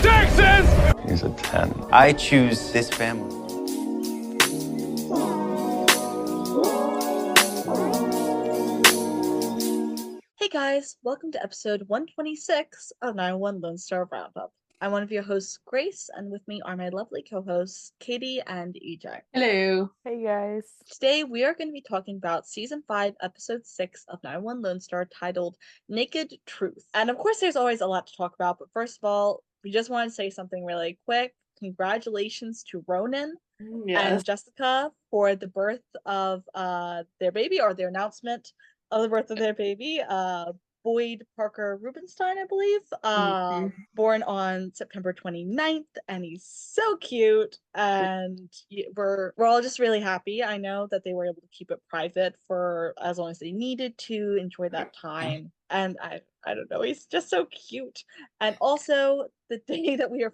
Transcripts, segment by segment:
Texas! He's a 10. I choose this family. Hey guys, welcome to episode 126 of 911 Lone Star Roundup. I'm one of your hosts, Grace, and with me are my lovely co-hosts, Katie and EJ. Hello. Hey guys. Today we are going to be talking about Season 5, Episode 6 of 911 Lone Star titled Naked Truth. And of course there's always a lot to talk about, but first of all, we just want to say something really quick. Congratulations to Ronan and Jessica for the birth of their baby, or their announcement of the birth of their baby, Boyd Parker Rubenstein, I believe, born on September 29th, and he's so cute, and we're all just really happy. I know that they were able to keep it private for as long as they needed to enjoy that time, and I don't know, he's just so cute. And also, the day that we are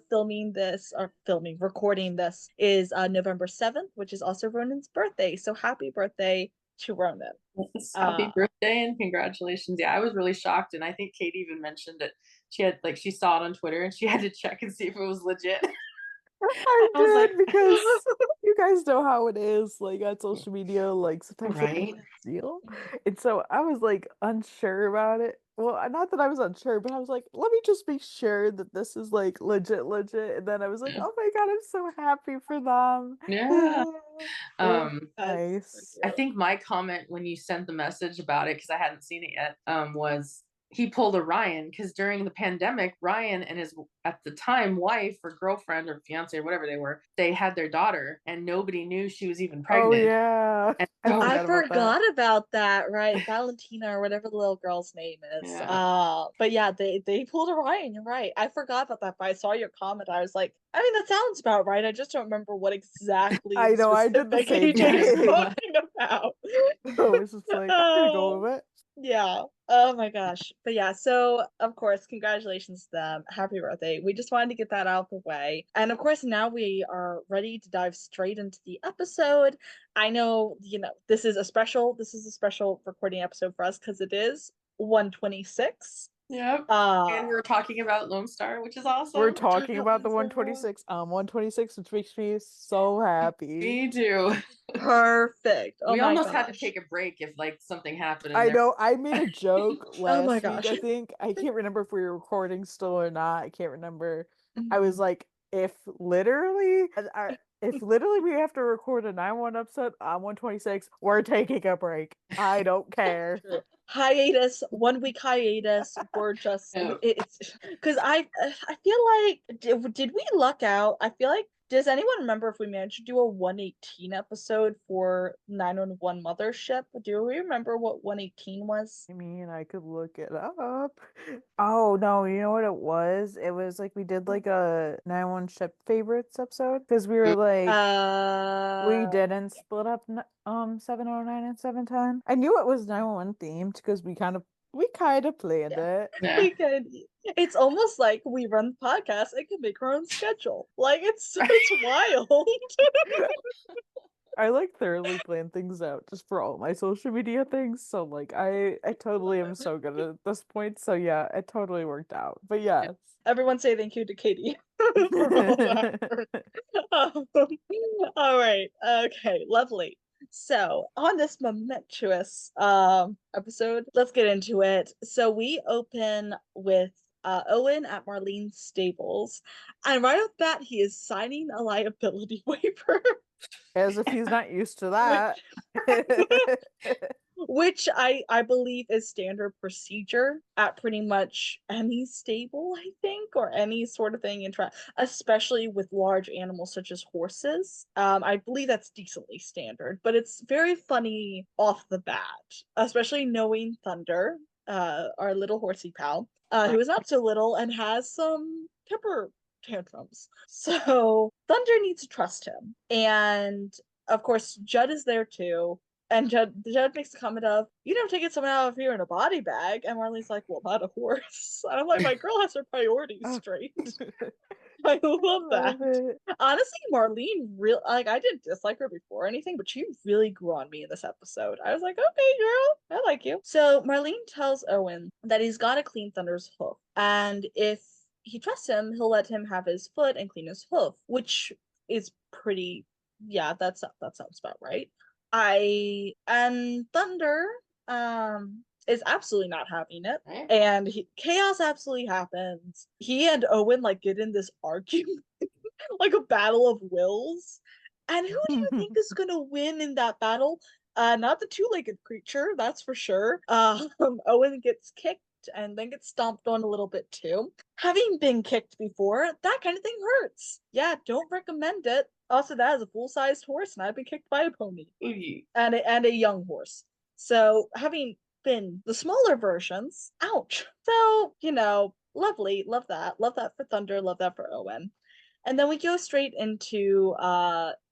recording this is November 7th, which is also Ronan's birthday, so happy birthday to Ronan. Yes, happy birthday and congratulations. Yeah, I was really shocked, and I think Kate even mentioned it. She saw it on Twitter and she had to check and see if it was legit. I did, because you guys know how it is, like on social media, like sometimes Right? deal. And so I was like unsure about it. Well, not that I was unsure, but I was like, let me just be sure that this is like legit. And then I was like, oh my god, I'm so happy for them. Yeah. Nice. I think my comment when you sent the message about it, because I hadn't seen it yet, was he pulled a Ryan, because during the pandemic, Ryan and his, at the time, wife or girlfriend or fiance or whatever they had their daughter, and nobody knew she was even pregnant. Oh yeah. And I forgot about that, right? Valentina or whatever the little girl's name is. Yeah. But yeah, they pulled a Ryan, you're right. I forgot about that, but I saw your comment. I was like, I mean, that sounds about right. I just don't remember what exactly I know, I did the same AJ's talking about. So it's just like, I'm gonna go with it. Yeah. Oh my gosh. But yeah, so of course, congratulations to them. Happy birthday. We just wanted to get that out of the way. And of course, now we are ready to dive straight into the episode. I know, this is a special recording episode for us because it is 126. Yep. And we're talking about Lone Star, which is awesome. We're talking about the 126, which makes me so happy. Me too. Perfect. We almost had to take a break if like something happened. I know. I made a joke last my week, gosh. I think. I can't remember if we were recording still or not. I can't remember. I was like, if literally we have to record a 9-1 episode on 126, we're taking a break. I don't care. Hiatus, 1 week hiatus. We're just it's because I feel like did we luck out? I feel like, does anyone remember if we managed to do a 118 episode for 911 Mothership? Do we remember what 118 was? I mean, I could look it up. Oh no, you know what it was? It was like we did like a 911 Ship favorites episode, because we were like we didn't split up 709 and 710. I knew it was 911 themed because we kind of planned it. Yeah. We could. It's almost like we run the podcast and can make our own schedule. Like it's wild. I like thoroughly plan things out just for all my social media things. So like I totally am so good at this point. So yeah, it totally worked out. But yeah. Everyone say thank you to Katie for all that. All right. Okay, lovely. So on this momentous episode, let's get into it. So we open with Owen at Marlene's stables, and right off the bat he is signing a liability waiver. As if he's not used to that. Which I believe is standard procedure at pretty much any stable, I think, or any sort of thing, especially with large animals such as horses. I believe that's decently standard, but it's very funny off the bat, especially knowing Thunder, our little horsey pal, who is not so little and has some temper tantrums. So Thunder needs to trust him. And of course, Judd is there too. And Judd makes the comment of, you never taken someone out of here in a body bag. And Marlene's like, well, not a horse. And I'm like, my girl has her priorities straight. I love that. Honestly, Marlene, I didn't dislike her before or anything, but she really grew on me in this episode. I was like, okay, girl, I like you. So Marlene tells Owen that he's got to clean Thunder's hoof. And if he trusts him, he'll let him have his foot and clean his hoof, which is pretty, yeah, that sounds about right. And Thunder is absolutely not having it. Right. And chaos absolutely happens. He and Owen like get in this argument, like a battle of wills. And who do you think is gonna win in that battle? Not the two-legged creature, that's for sure. Owen gets kicked and then gets stomped on a little bit too. Having been kicked before, that kind of thing hurts. Yeah, don't recommend it. Also, that is a full-sized horse, and I've been kicked by a pony. Ooh. And a young horse. So having been the smaller versions, ouch. So, lovely, love that. Love that for Thunder, love that for Owen. And then we go straight into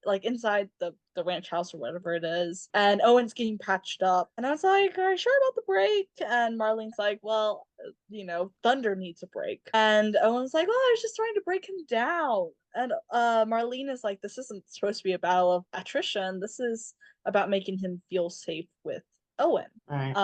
like inside the ranch house or whatever it is, and Owen's getting patched up. And I was like, are you sure about the break? And Marlene's like, well, Thunder needs a break. And Owen's like, well, I was just trying to break him down. And Marlene is like, this isn't supposed to be a battle of attrition. This is about making him feel safe with Owen. Right.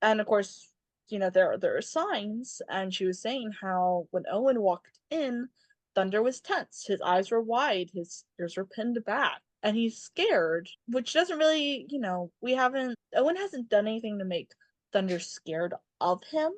And of course, there are signs, and she was saying how when Owen walked in, Thunder was tense. His eyes were wide. His ears were pinned back. And he's scared, which doesn't really, Owen hasn't done anything to make Thunder scared of him.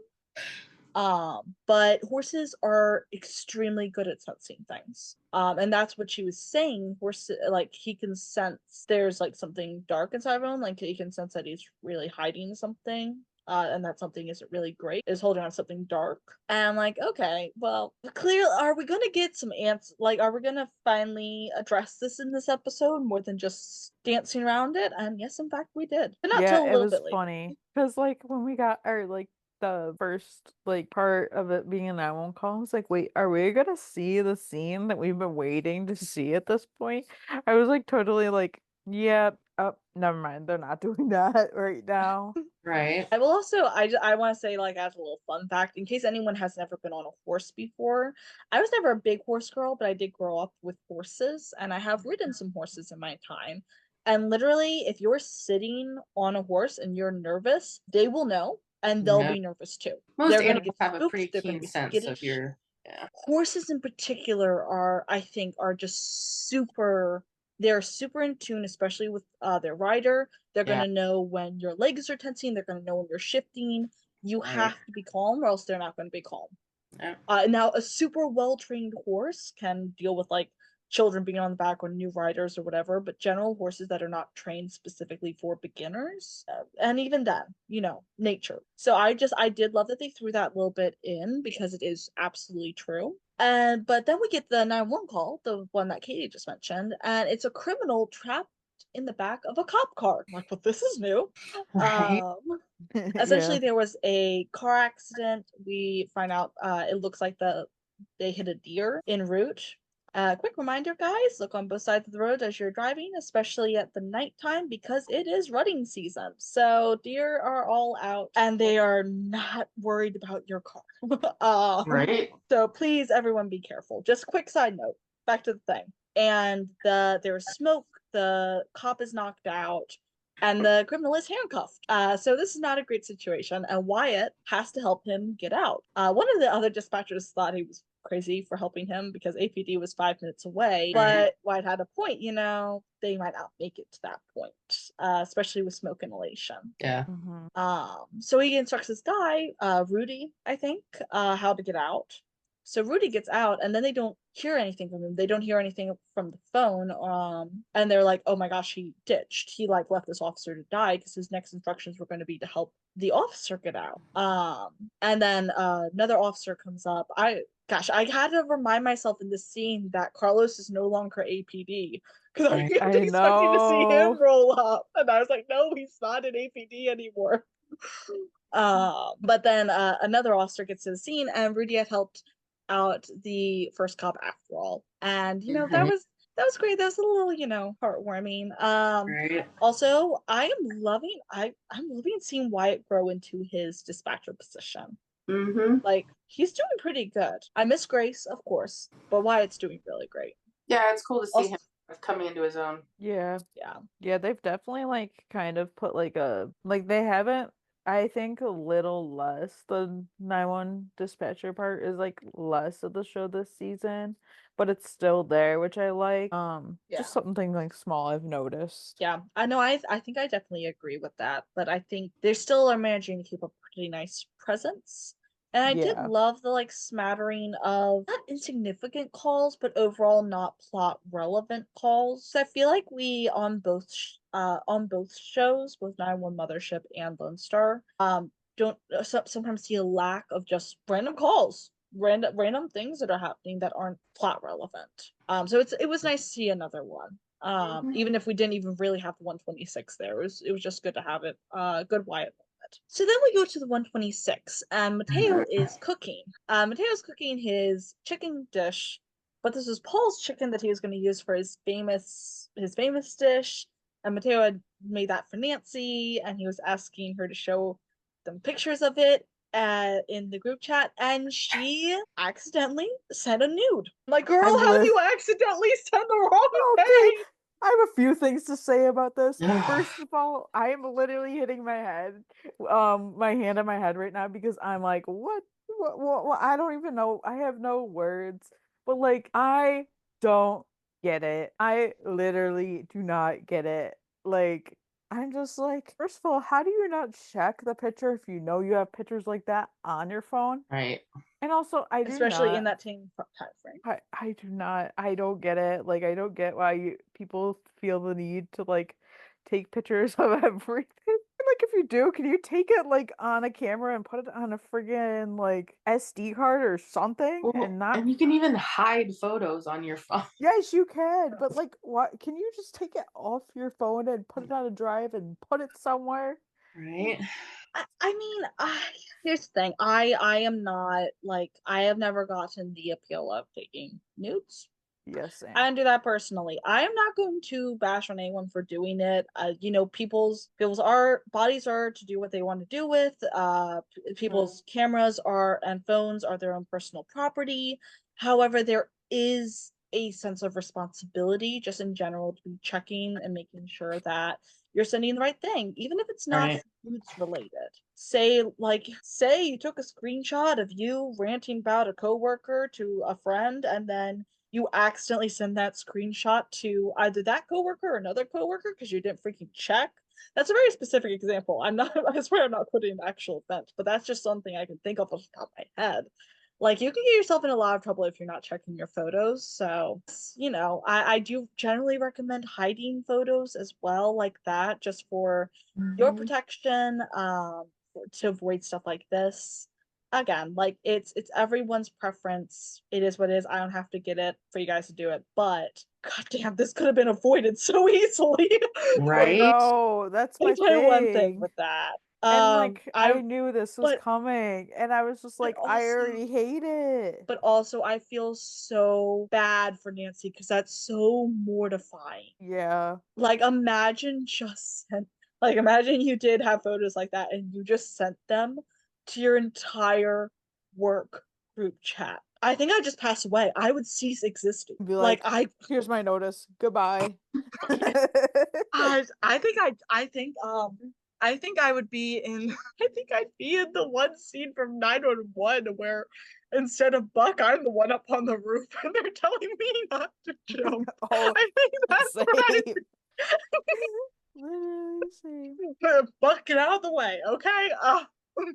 But horses are extremely good at sensing things. And that's what she was saying. Horses, like, he can sense there's like something dark inside of him. Like, he can sense that he's really hiding something. And that something isn't really great, is holding on something dark. And I'm like, okay, well, clearly, are we gonna get some answers? Like, are we gonna finally address this in this episode more than just dancing around it? And yes, in fact, we did. But not till a it little was bit later. funny because like when we got our like the first like part of it being that one call, I was like, wait, are we gonna see the scene that we've been waiting to see at this point? I was like totally like, yeah, oh, never mind, they're not doing that right now. Right. I will also, I want to say, like, as a little fun fact, in case anyone has never been on a horse before, I was never a big horse girl, but I did grow up with horses, and I have ridden some horses in my time. And literally, if you're sitting on a horse and you're nervous, they will know, and they'll be nervous too. Most They're gonna animals get have a spooked, pretty they're gonna keen be sense skittish. of your. Yeah. Horses in particular are, I think, are just they're super in tune, especially with their rider. They're Yeah. gonna know when your legs are tensing, they're gonna know when you're shifting. You Right. have to be calm, or else they're not gonna be calm. Yeah. Now a super well-trained horse can deal with like children being on the back or new riders or whatever, but general horses that are not trained specifically for beginners, and even then, nature. So I did love that they threw that little bit in, because it is absolutely true. But then we get the 911 call, the one that Katie just mentioned, and it's a criminal trapped in the back of a cop car. I'm like, but this is new. Right. Essentially, Yeah. there was a car accident. We find out it looks like they hit a deer en route. Quick reminder, guys, look on both sides of the road as you're driving, especially at the nighttime, because it is rutting season. So deer are all out, and they are not worried about your car. Right. So please, everyone, be careful. Just quick side note, back to the thing. And there's smoke, the cop is knocked out, and the criminal is handcuffed. So this is not a great situation, and Wyatt has to help him get out. One of the other dispatchers thought he was crazy for helping him because APD was 5 minutes away, but Wyatt had a point. They might not make it to that point, especially with smoke inhalation. Yeah. So he instructs this guy, Rudy, I think, how to get out. So Rudy gets out, and then they don't hear anything from him. They don't hear anything from the phone. And they're like, oh my gosh, he ditched. He like left this officer to die, because his next instructions were going to be to help the officer get out. And then another officer comes up. I had to remind myself in this scene that Carlos is no longer APD, because I kept expecting to see him roll up, and I was like, no, he's not an APD anymore. But then another officer gets to the scene, and Rudy had helped out the first cop after all, and that was great. That was a little heartwarming. Right. Also, I'm loving seeing Wyatt grow into his dispatcher position. Like, he's doing pretty good. I miss Grace, of course, but Wyatt's doing really great. Yeah, it's cool to see him coming into his own. Yeah, they've definitely like kind of put like they haven't I think a little less. The 911 dispatcher part is like less of the show this season, but it's still there, which I like. Just something like small I've noticed. Yeah, I know. I think I definitely agree with that, but I think they still are managing to keep a pretty nice presence. And I did Yeah. love the like smattering of not insignificant calls, but overall not plot relevant calls. So I feel like we on both shows, both 911 Mothership and Lone Star, don't sometimes see a lack of just random calls, random things that are happening that aren't plot relevant. So it was nice to see another one. Even if we didn't even really have the 126 there, it was just good to have it. Good Wyatt moment. So then we go to the 126, and Mateo is cooking. Mateo's cooking his chicken dish, but this was Paul's chicken that he was going to use for his famous dish. And Mateo had made that for Nancy, and he was asking her to show them pictures of it in the group chat, and she accidentally sent a nude. Like, girl, how do you accidentally send the wrong thing? I have a few things to say about this. First of all, I am literally hitting my head, my hand on my head right now because I'm like, what? I don't even know. I have no words. But like, I don't get it. I literally do not get it. Like, I'm just like, first of all, how do you not check the picture if you know you have pictures like that on your phone? Right. And also, especially in that time frame. I do not. I don't get it. Like, I don't get why people feel the need to like take pictures of everything. Like, if you do, can you take it like on a camera and put it on a friggin' like SD card or something, and not? And you can even hide photos on your phone. Yes, you can. But like, what? Can you just take it off your phone and put it on a drive and put it somewhere? Right. I mean, here's the thing. I am not like I have never gotten the appeal of taking nudes. Yes, Sam. I don't do that personally. I am not going to bash on anyone for doing it. People's bodies are to do what they want to do with. People's cameras are and phones are their own personal property. However, there is a sense of responsibility just in general to be checking and making sure that you're sending the right thing, even if it's not foods related. Say you took a screenshot of you ranting about a coworker to a friend, and then you accidentally send that screenshot to either that coworker or another coworker because you didn't freaking check. That's a very specific example. I swear I'm not putting an actual offense, but that's just something I can think of off the top of my head. Like, you can get yourself in a lot of trouble if you're not checking your photos. So, I do generally recommend hiding photos as well, like that, just for your protection, to avoid stuff like this. Again, like it's everyone's preference. It is what it is. I don't have to get it for you guys to do it, but goddamn, this could have been avoided so easily. Right. No, that's my one thing thing. with that. And like I knew this was coming, and I was just like, I already hate it. But also, I feel so bad for Nancy because that's so mortifying. Yeah. Like, imagine you did have photos like that and you just sent them to your entire work group chat. I think I'd just pass away. I would cease existing. Be like, here's my notice. Goodbye. I think I would be in I think I'd be in the one scene from 911 where instead of Buck, I'm the one up on the roof and they're telling me not to jump. I think that's right. Buck, get out of the way, okay?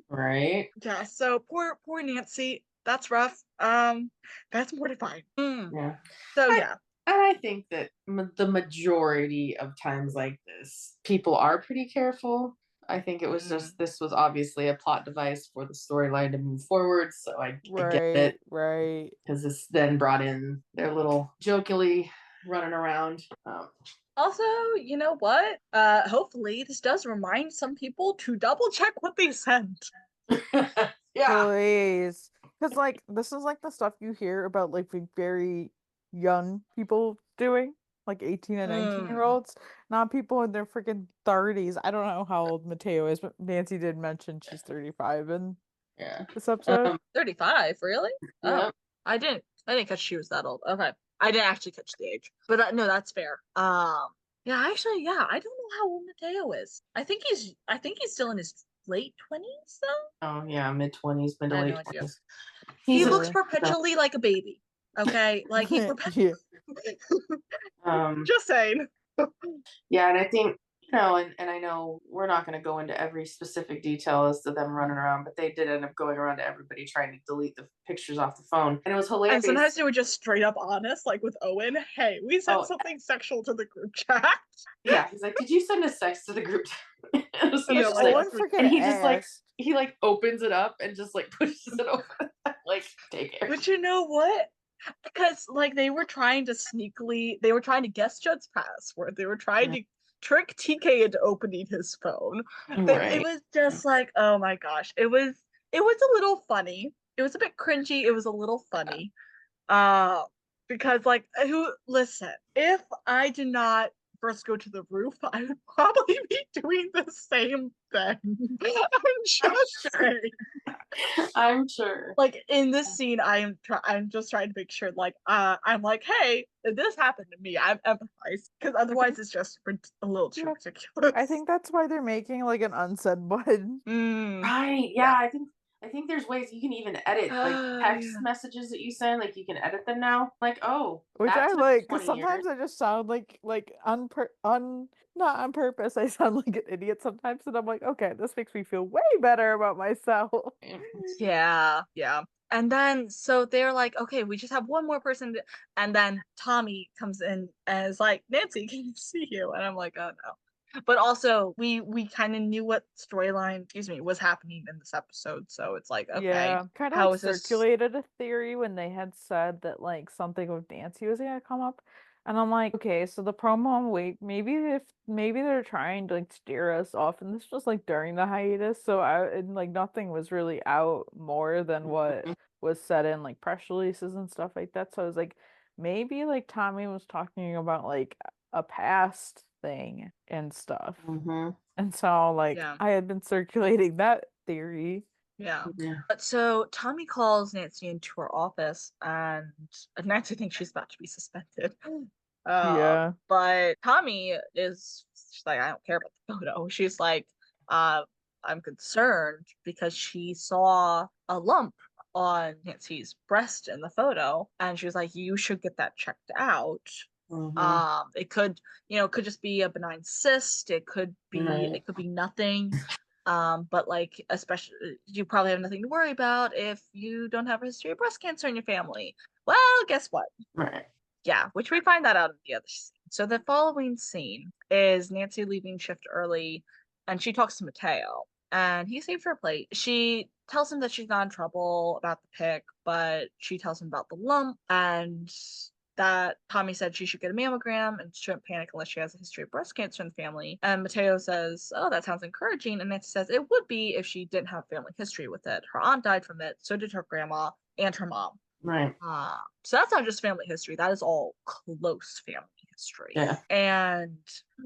Right. Yeah, so poor Nancy. That's rough. That's mortifying. Yeah. So yeah. And I think that the majority of times like this, people are pretty careful. I think it was just, this was obviously a plot device for the storyline to move forward. So I get it. Right. Because this then brought in their little jokingly running around. Also, you know what? Hopefully this does remind some people to double check what they sent. Yeah. Please. Because like this is like the stuff you hear about like very young people doing, like 18 and 19-year-olds, not people in their freaking 30s. I don't know how old Mateo is, but Nancy did mention she's 35 in this episode. 35, really? Yeah. Oh, I didn't catch she was that old. Okay. I didn't actually catch the age. But no, that's fair. Yeah, actually, yeah, I don't know how old Mateo is. I think he's still in his late 20s though. Oh yeah, mid-20s, mid I to have late no idea. 20s. He He's looks Yeah. perpetually like a baby. Okay, like he Yeah. just saying. Yeah, and I think, and I know we're not going to go into every specific detail as to them running around, but they did end up going around to everybody trying to delete the pictures off the phone. And it was hilarious. And sometimes they were just straight up honest, like with Owen. Hey, we sent something sexual to the group chat. Yeah, he's like, did you send a sex to the group chat? And Owen freaking he just like, asked. he like opens it up and just like pushes it open. Like, take it. But you know what? Because like they were trying to guess Judd's password. They were trying to trick TK into opening his phone. It was just like, oh my gosh. It was a little funny. It was a bit cringy. It was a little funny. Because like listen, if I did not first go to the roof, I would probably be doing the same thing. I'm just saying. I'm sure. Like in this scene, I'm just trying to make sure, like, I'm like, hey, if this happened to me, I'm empathized, because otherwise it's just a little too ridiculous. I think that's why they're making like an unsaid button. Right. Yeah, I think there's ways you can even edit like text messages that you send, like you can edit them now. Like, which that I took like, 20 because sometimes years. I just sound like not on purpose. I sound like an idiot sometimes, and I'm like, okay, this makes me feel way better about myself. Yeah. And then so they're like, okay, we just have one more person, and then Tommy comes in and is like, Nancy, can you see you? And I'm like, oh no. But also, we kind of knew what storyline, was happening in this episode, so it's like, okay, Yeah, kind of how like is this? circulated a theory when they had said that like something with Nancy was gonna come up, and I'm like, okay, so the promo, wait, maybe they're trying to like steer us off, and this was like during the hiatus, so like nothing was really out more than what was said in like press releases and stuff like that. So I was like, maybe like Tommy was talking about like a past thing and stuff. And so like I had been circulating that theory. Yeah. But so Tommy calls Nancy into her office, and Nancy thinks she's about to be suspended. Yeah. But she's like, I don't care about the photo. She's like, I'm concerned because she saw a lump on Nancy's breast in the photo, and she was like, you should get that checked out. It could just be a benign cyst. It could be nothing. But like, especially, you probably have nothing to worry about if you don't have a history of breast cancer in your family. Well, guess what? Right. Yeah, which we find that out in the other scene. So the following scene is Nancy leaving shift early, and she talks to Mateo, and he saves her plate. She tells him that she's not in trouble about the pic, but she tells him about the lump, and that Tommy said she should get a mammogram and shouldn't panic unless she has a history of breast cancer in the family. And Mateo says, oh, that sounds encouraging. And Nancy says it would be if she didn't have family history with it. Her aunt died from it, so did her grandma and her mom. Right. So that's not just family history, that is all close family history. Yeah. And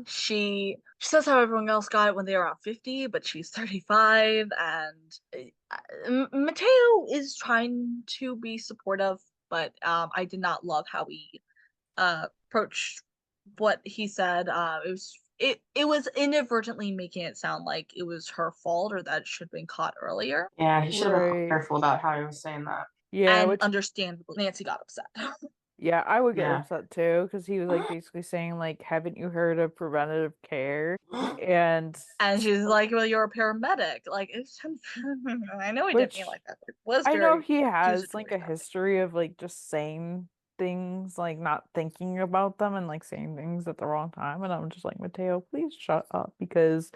she says how everyone else got it when they were around 50, but she's 35. And Mateo is trying to be supportive, but I did not love how he approached what he said. It was inadvertently making it sound like it was her fault or that it should have been caught earlier. Yeah, he should have been careful about how he was saying that. Yeah, and understandably, Nancy got upset. Yeah, I would get upset too, because he was like basically saying like, haven't you heard of preventative care? And she's like, well, you're a paramedic. Like, I know he didn't mean like that, but it was I know very he has accusatory like a history of like just saying things, like not thinking about them and like saying things at the wrong time. And I'm just like, Mateo, please shut up, because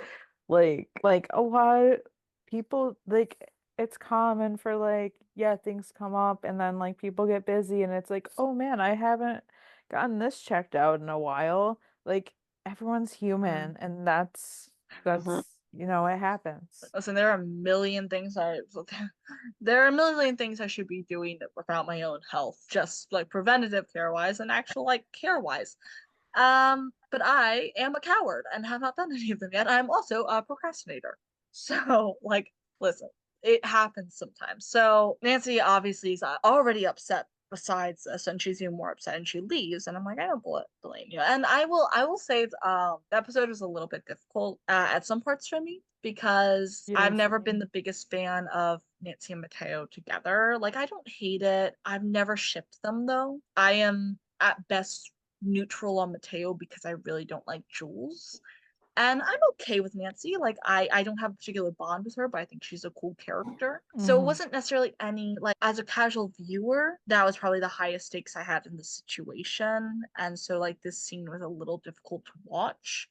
like a lot of people, like, it's common for like, yeah, things come up and then like people get busy and it's like, oh man, I haven't gotten this checked out in a while. Like, everyone's human, and that's it happens. Listen, there are a million things I should be doing without my own health, just like preventative care wise and actual like care wise. But I am a coward and have not done any of them yet. I'm also a procrastinator. So like, listen, it happens sometimes. So Nancy obviously is already upset besides this, and she's even more upset, and she leaves, and I'm like, I don't blame you. And I will say the episode was a little bit difficult at some parts for me, because Yeah, I've never been same. the biggest fan of Nancy and Mateo together. Like, I don't hate it. I've never shipped them though. I am at best neutral on Mateo because I really don't like Jules. And I'm okay with Nancy. Like, I don't have a particular bond with her, but I think she's a cool character. So it Mhm. wasn't necessarily any, like, as a casual viewer, that was probably the highest stakes I had in the situation. And so, like, this scene was a little difficult to watch.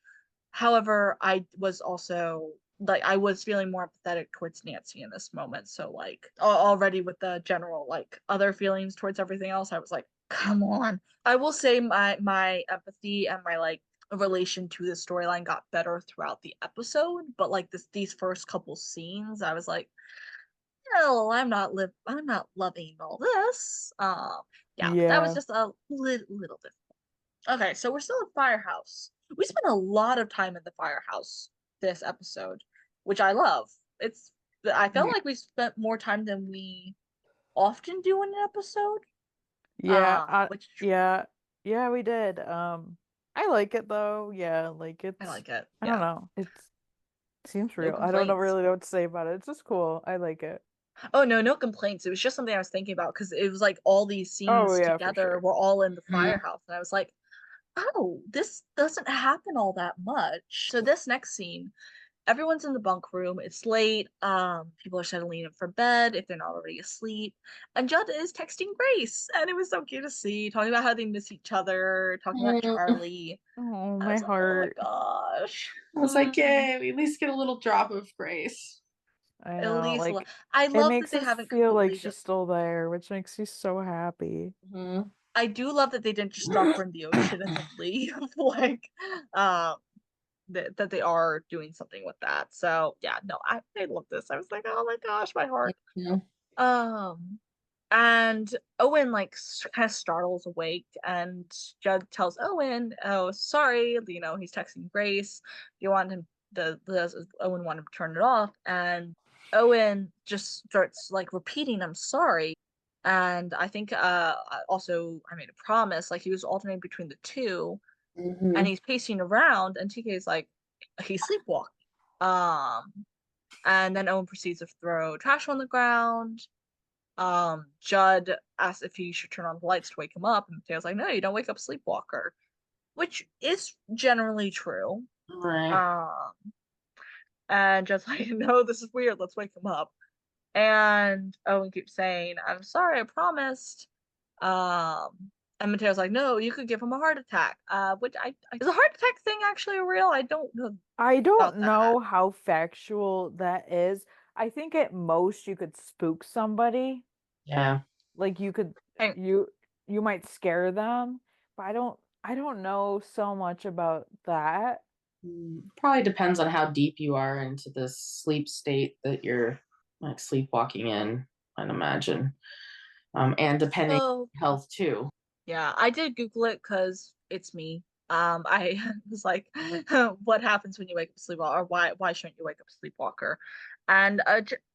However, I was also like, I was feeling more empathetic towards Nancy in this moment. So, like, already with the general, like, other feelings towards everything else, I was like, come on. I will say my empathy and my, like, relation to the storyline got better throughout the episode, but like these first couple scenes, I was like, no, I'm not loving all this. Yeah, but that was Yeah. just a little different. Okay, so we're still at Firehouse. We spent a lot of time in the Firehouse this episode, which I love. I felt Yeah. like we spent more time than we often do in an episode. Yeah, Which yeah, yeah, we did. I like it though. Yeah, like I it's like it. I don't Yeah, know. It seems no real. I don't know complaints. really know what to say about it. It's just cool. I like it. Oh no, no complaints. It was just something I was thinking about because it was like all these Oh scenes yeah, for together sure. were all in the Mhm. firehouse, and I was like, oh, this doesn't happen all that much. So this next scene, everyone's in the bunk room. It's late. People are settling in for bed if they're not already asleep. And Judd is texting Grace, and it was so cute to see, talking about how they miss each other, talking about Mm. Charlie. Oh, I my was like, oh my heart. gosh. I was like, yay, we at least get a little drop of grace. I At know. least Like I it love that makes they us haven't feel like completely she's just. still there, which makes me so happy. Mhm. I do love that they didn't just drop her in the ocean and then leave. Like, um, that they are doing something with that. So yeah, no, I love this. I was like, oh my gosh, my heart. Mhm. Um, and Owen like kind of startles awake, and Judd tells Owen, "Oh, sorry, you know, he's texting Grace. You want him the Owen want him to turn it off." And Owen just starts like repeating, "I'm sorry." And I think also I made a promise, like he was alternating between the two, and Mhm. he's pacing around, and TK is like, he's sleepwalking. Um, and then Owen proceeds to throw trash on the ground. Judd asks if he should turn on the lights to wake him up, and Mateo's like, no, you don't wake up sleepwalker, which is generally true. Right. Um, and Judd's like, no, this is weird, let's wake him up. And Owen keeps saying, I'm sorry, I promised. And Mateo's like, no, you could give him a heart attack. Which is a heart attack thing actually real? I don't know I don't about that. know how factual that is. I think at most you could spook somebody. Yeah. Like you could I, you you might scare them, but I don't know so much about that. Probably depends on how deep you are into this sleep state that you're like sleepwalking in, I'd imagine. And depending so on health too. yeah, I did Google it because it's me. I was like, what happens when you wake up a sleepwalker, or why shouldn't you wake up a sleepwalker? And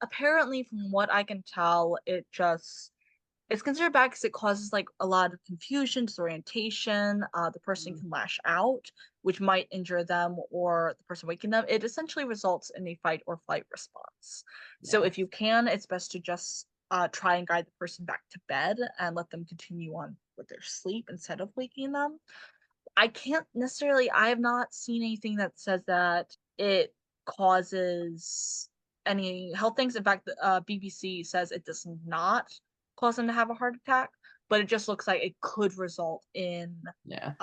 apparently, from what I can tell, it's considered bad because it causes like a lot of confusion, disorientation. The person Mm. can lash out, which might injure them or the person waking them. It essentially results in a fight or flight response. So Yeah. if you can, it's best to just try and guide the person back to bed and let them continue on with their sleep instead of waking them. I can't necessarily, I have not seen anything that says that it causes any health things. In fact, the BBC says it does not cause them to have a heart attack, but it just looks like it could result in Yeah.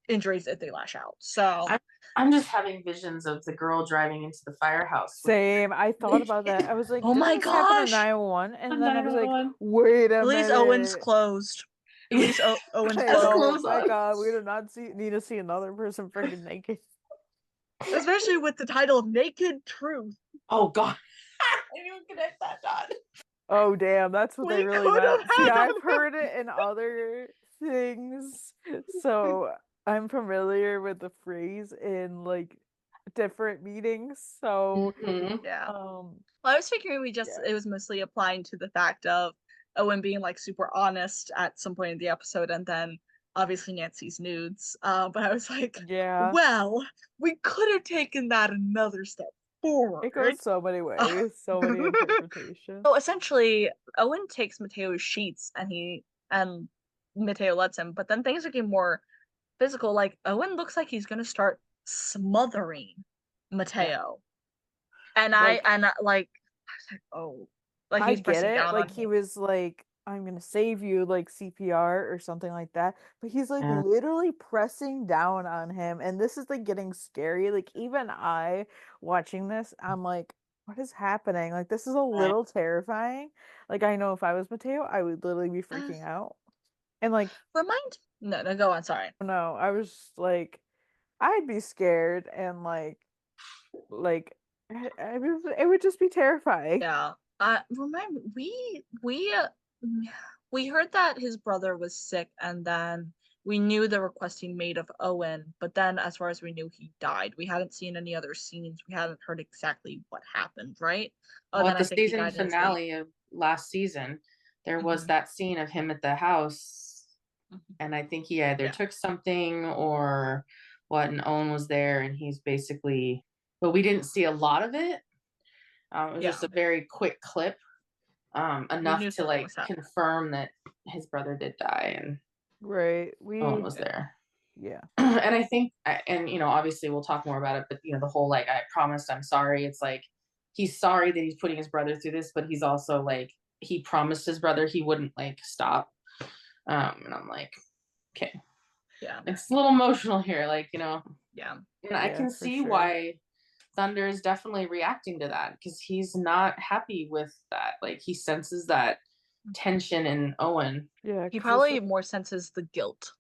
injuries if they lash out. So, I'm I'm just having visions of the girl driving into the firehouse with Same. I thought about that. I was like, oh didn't my this happen in gosh, 911? a And then I was like, 911. wait at a least Owen's minute. closed. At Yeah. least Owen's I As closed. know, close thank on. God, we do not need to see another person freaking naked. Especially with the title of Naked Truth. Oh God. I didn't even connect that dot. Oh damn, that's what they We really could have meant. See, had I've heard it in other things, so I'm familiar with the phrase in like different meanings. So, Mhm. yeah. um, Well, I was figuring yeah, it was mostly applying to the fact of Owen being like super honest at some point in the episode, and then obviously Nancy's nudes. But I was like, Yeah. well, we could have taken that another step forward. It goes so many ways, so many interpretations. So essentially, Owen takes Mateo's sheets and Mateo lets him, but then things are getting more physical. Like Owen looks like he's gonna start smothering Mateo. And Like, I was like, oh, like I he's get pressing it. down on Like he him. was like, I'm gonna save you, like CPR or something like that. But he's like Yeah. literally pressing down on him, and this is like getting scary. Like even I watching this, I'm like, what is happening? Like this is a Right. little terrifying. Like I know if I was Mateo, I would literally be Uh, freaking out. And like, no, go on, sorry. no, I was just like, I'd be scared and like it would just be terrifying. Yeah. Remind we heard that his brother was sick, and then we knew the request he made of Owen, but then as far as we knew, he died. We hadn't seen any other scenes. We hadn't heard exactly what happened, right? Oh, Well, then at the I think he season died in his sleep. finale of last season, there was Mhm. that scene of him at the house, Mhm. and I think he either Yeah. took something or what, and Owen was there, and he's basically, but we didn't see a lot of it. It was just Yeah. a very quick clip, We enough knew to something like was happening. confirm that his brother did die and Right. Owen was there. Yeah. And I think, and obviously we'll talk more about it, but the whole like, I promised, I'm sorry. It's like he's sorry that he's putting his brother through this, but he's also like, he promised his brother he wouldn't like stop. And I'm like, okay, Yeah. it's a little emotional here, like Yeah. and I Yeah, can for see sure. why Thunder is definitely reacting to that, because he's not happy with that. Like he senses that tension in Owen. Yeah, He 'cause probably more senses the guilt.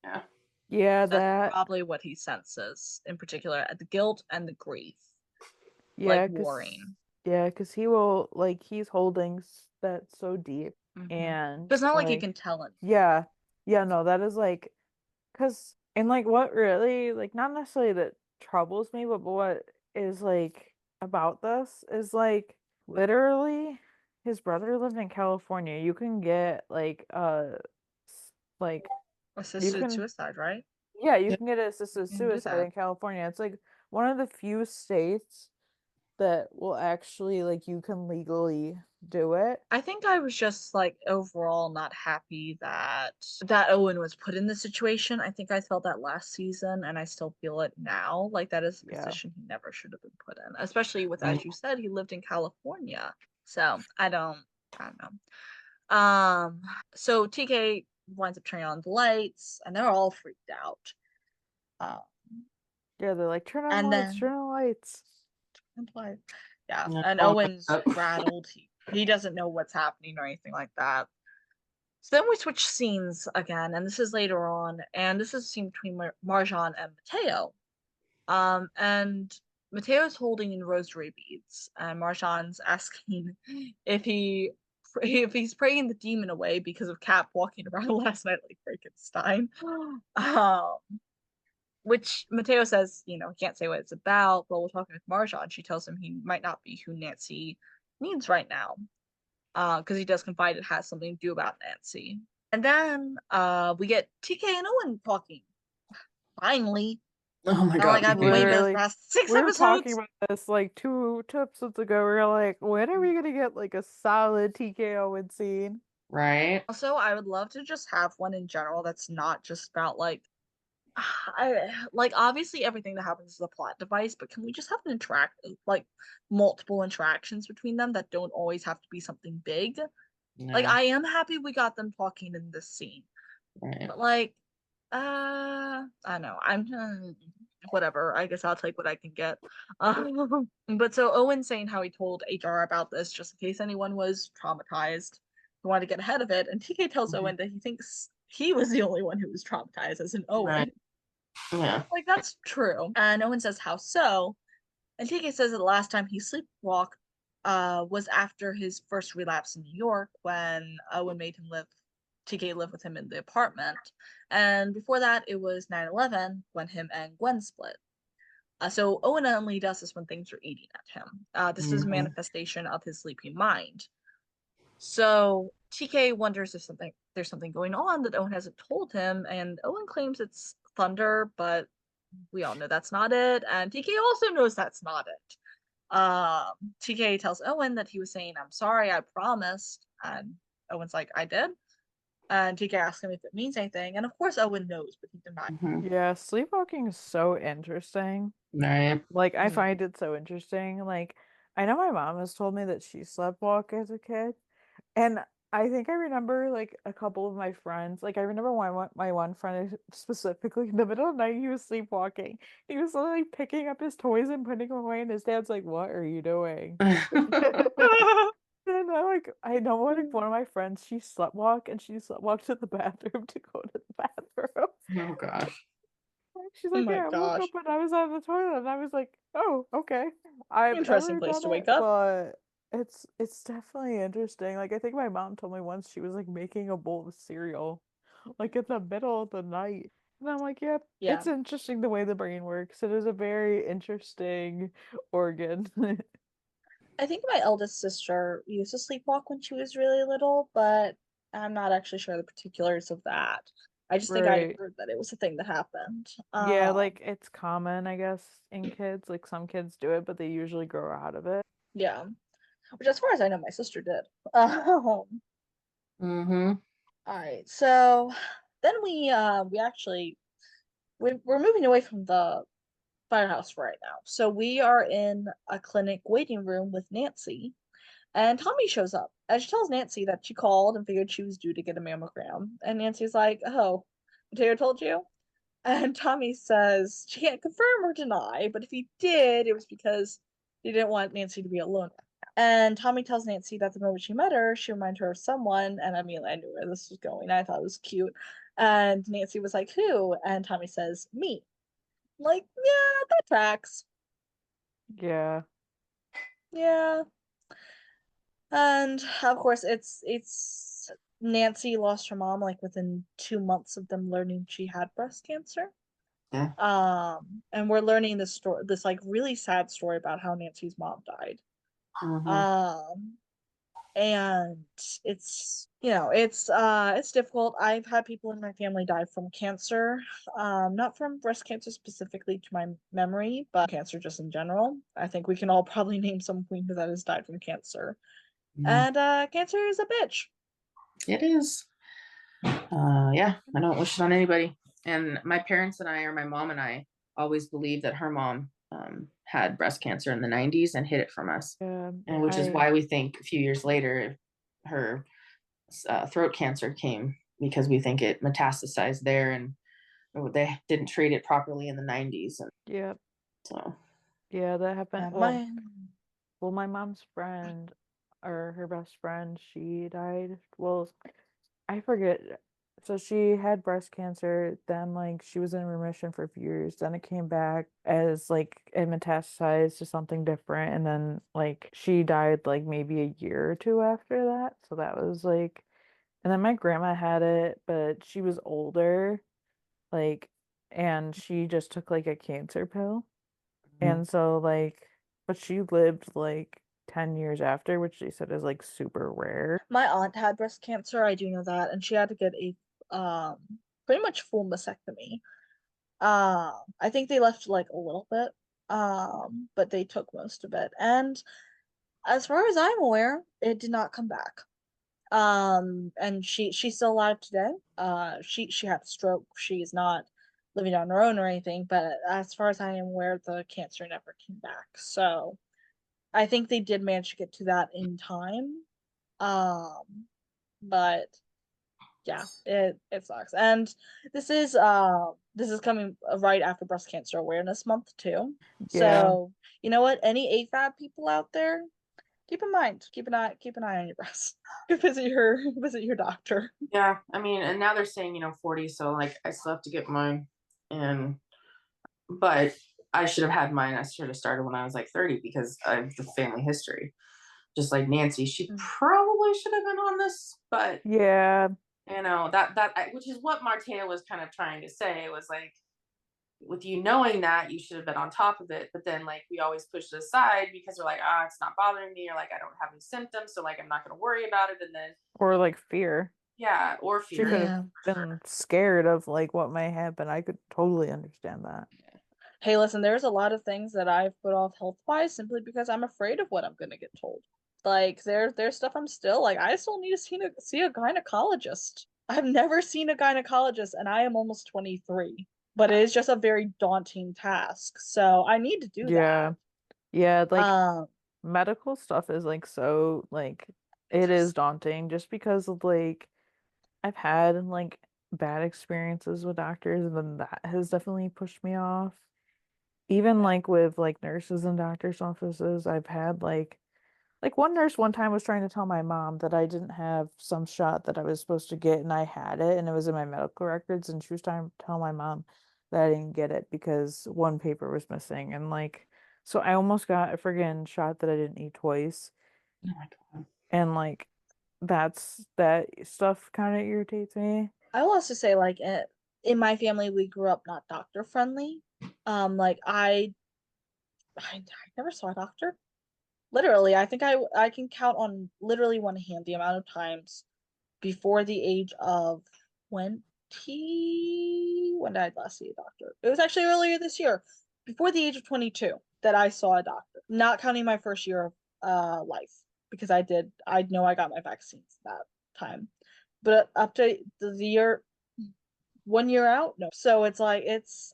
Yeah. yeah, That's that probably what he senses in particular, the guilt and the grief, like yeah, warring. cause he will like he's holding that so deep, and But it's not like he like can tell it. yeah, no, that is like, cause and like what really like not necessarily that troubles me, but what is like about this is like literally his brother lived in California. You can get like like you Assisted can suicide, right? yeah, you can get assisted You can do suicide that. in California. It's like one of the few states that will actually like you can legally do it. I think I was just like overall not happy that Owen was put in this situation. I think I felt that last season, and I still feel it now. Like that is a Yeah. position he never should have been put in, especially with, Right. as you said, he lived in California. So I don't know. So TK winds up turning on the lights, and they're all freaked out. Um, Yeah, they're like turn on and lights, then turn on lights. yeah, Yeah. and Oh, Owen's rattled. He doesn't know what's happening or anything like that. So then we switch scenes again, and this is later on, and this is a scene between Marjan and Mateo. And Mateo's holding rosary beads, and Marjan's asking if he's praying the demon away because of Cap walking around last night like Frankenstein. Um, which Mateo says, he can't say what it's about. But while talking with Marjan, she tells him he might not be who Nancy needs right now. Because he does confide it has something to do about Nancy. And then we get TK and Owen talking. Finally. oh my Not god. like I've been waiting for the Literally. past 6 We were talking episodes. about this like two episodes ago. We were like, when are we gonna get like a solid TKO Owen scene? Right. Also, I would love to just have one in general that's not just about like obviously everything that happens is a plot device, but can we just have like multiple interactions between them that don't always have to be something big? Like Yeah. I am happy we got them talking in this scene. Right. But like I know. I'm whatever. I guess I'll take what I can get. But so Owen's saying how he told HR about this just in case anyone was traumatized. He wanted to get ahead of it, and TK tells Mhm. Owen that he thinks he was the only one who was traumatized as an Owen. Right. Yeah. Like that's true. And Owen says how so, and TK says that the last time he sleepwalked was after his first relapse in New York when Owen made him TK live with him in the apartment. And before that, it was 9/11 when him and Gwen split. So Owen only does this when things are eating at him. This is a Mhm. manifestation of his sleeping mind. So TK wonders if there's something going on that Owen hasn't told him, and Owen claims it's thunder, but we all know that's not it, and TK also knows that's not it. TK tells Owen that he was saying, "I'm sorry, I promised," and Owen's like, "I did." And TK asks him if it means anything, and of course Owen knows, but he denies. Yeah, sleepwalking is so interesting. Right. Like, I find it so interesting. Like, I know my mom has told me that she sleptwalked as a kid, and I think I remember like a couple of my friends. Like, I remember my one friend specifically in the middle of the night, he was sleepwalking. He was literally picking up his toys and putting them away, and his dad's like, "What are you doing?" And I know one of my friends, she sleptwalked and she sleptwalked to the bathroom to go to the bathroom. Oh gosh. She's Oh like, my "Yeah, I woke gosh. up and I was on the toilet," and I was like, "Oh, okay." I've Interesting never place done to wake it, up. but it's definitely interesting. Like, I think my mom told me once she was like making a bowl of cereal, like in the middle of the night. And I'm like, "Yep, Yeah. it's interesting the way the brain works. It is a very interesting organ." I think my eldest sister used to sleepwalk when she was really little, but I'm not actually sure the particulars of that. I just think I Right. heard that it was a thing that happened. Yeah, like it's common, I guess, in kids. Like some kids do it, but they usually grow out of it. Yeah. Which, as far as I know, my sister did. Mm-hmm. All right. So then we actually we're moving away from the firehouse right now. So we are in a clinic waiting room with Nancy, and Tommy shows up. And she tells Nancy that she called and figured she was due to get a mammogram. And Nancy's like, "Oh, Mateo told you?" And Tommy says she can't confirm or deny, but if he did, it was because he didn't want Nancy to be alone. And Tommy tells Nancy that the moment she met her, she reminded her of someone. And I mean, I knew where this was going. I thought it was cute. And Nancy was like, "Who?" And Tommy says, "Me." Like, yeah, that tracks. Yeah. Yeah. And of course, it's Nancy lost her mom like within 2 months of them learning she had breast cancer. Yeah. And we're learning this story, this like really sad story about how Nancy's mom died. Mm-hmm. Um, and it's difficult. I've had people in my family die from cancer, not from breast cancer specifically to my memory, but cancer just in general. I think we can all probably name someone that has died from cancer. Yeah. And cancer is a bitch. It is. Yeah, I don't wish it on anybody. And my parents and I, or my mom and I, always believed that her mom had breast cancer in the 90s and hid it from us. Yeah. And which is I why we think a few years later her throat cancer came, because we think it metastasized there and they didn't treat it properly in the 90s. And yeah. so, Yeah, that happened. My Well, my mom's friend or her best friend, she died. Well, I forget. So she had breast cancer, then like she was in remission for a few years, then it came back as like it metastasized to something different, and then like she died like maybe a year or two after that. So that was like, and then my grandma had it, but she was older, like, and she just took like a cancer pill. And so like, but she lived like 10 years after, which they said is like super rare. aunt had breast cancer, I do know that, and she had to get a pretty much full mastectomy. I think they left like a little bit, but they took most of it. And as far as I'm aware, it did not come back. And she's still alive today. She had a stroke. She's not living on her own or anything, but as far as I am aware, the cancer never came back. So I think they did manage to get to that in time. But yeah, it sucks. And this is coming right after Breast Cancer Awareness Month too. Yeah. So you know what? Any AFAB people out there, keep in mind, keep an eye on your breast. Go visit your doctor. yeah, I mean, and now they're saying, 40, so like I still have to get mine. And but I should have had mine. I should have started when I was like 30 because of the family history. Just like Nancy, she probably should have been on this, but Yeah. that which is what Martina was kind of trying to say, was like, with you knowing that, you should have been on top of it. But then like we always push it aside because we're like, it's not bothering me, or like I don't have any symptoms, so like I'm not going to worry about it. And then Or like fear. yeah, or She fear. could have Yeah. been scared of like what may happen. I could totally understand that. Hey, listen, there's a lot of things that I've put off health-wise simply because I'm afraid of what I'm gonna get told. Like there's stuff I'm still like I still need to see a gynecologist. I've never seen a gynecologist and I am almost 23. But it is just a very daunting task. So I need to do Yeah. Yeah, that. like medical stuff is like so like it is daunting just because of like I've had like bad experiences with doctors and then that has definitely pushed me off. Even like with like nurses and doctors' offices, I've had like one nurse one time was trying to tell my mom that I didn't have some shot that I was supposed to get and I had it and it was in my medical records and she was trying to tell my mom that I didn't get it because one paper was missing and like so I almost got a friggin' shot that I didn't need twice. Oh my God. And like that stuff kind of irritates me. I will also say, like, in my family, we grew up not doctor friendly. Like I never saw a doctor. Literally, I think I can count on literally one hand the amount of times before the age of 20. When did I last see a doctor? It was actually earlier this year, before the age of 22, that I saw a doctor. Not counting my first year of life because I know I got my vaccines that time. But up to the year 1 year out, no. So it's like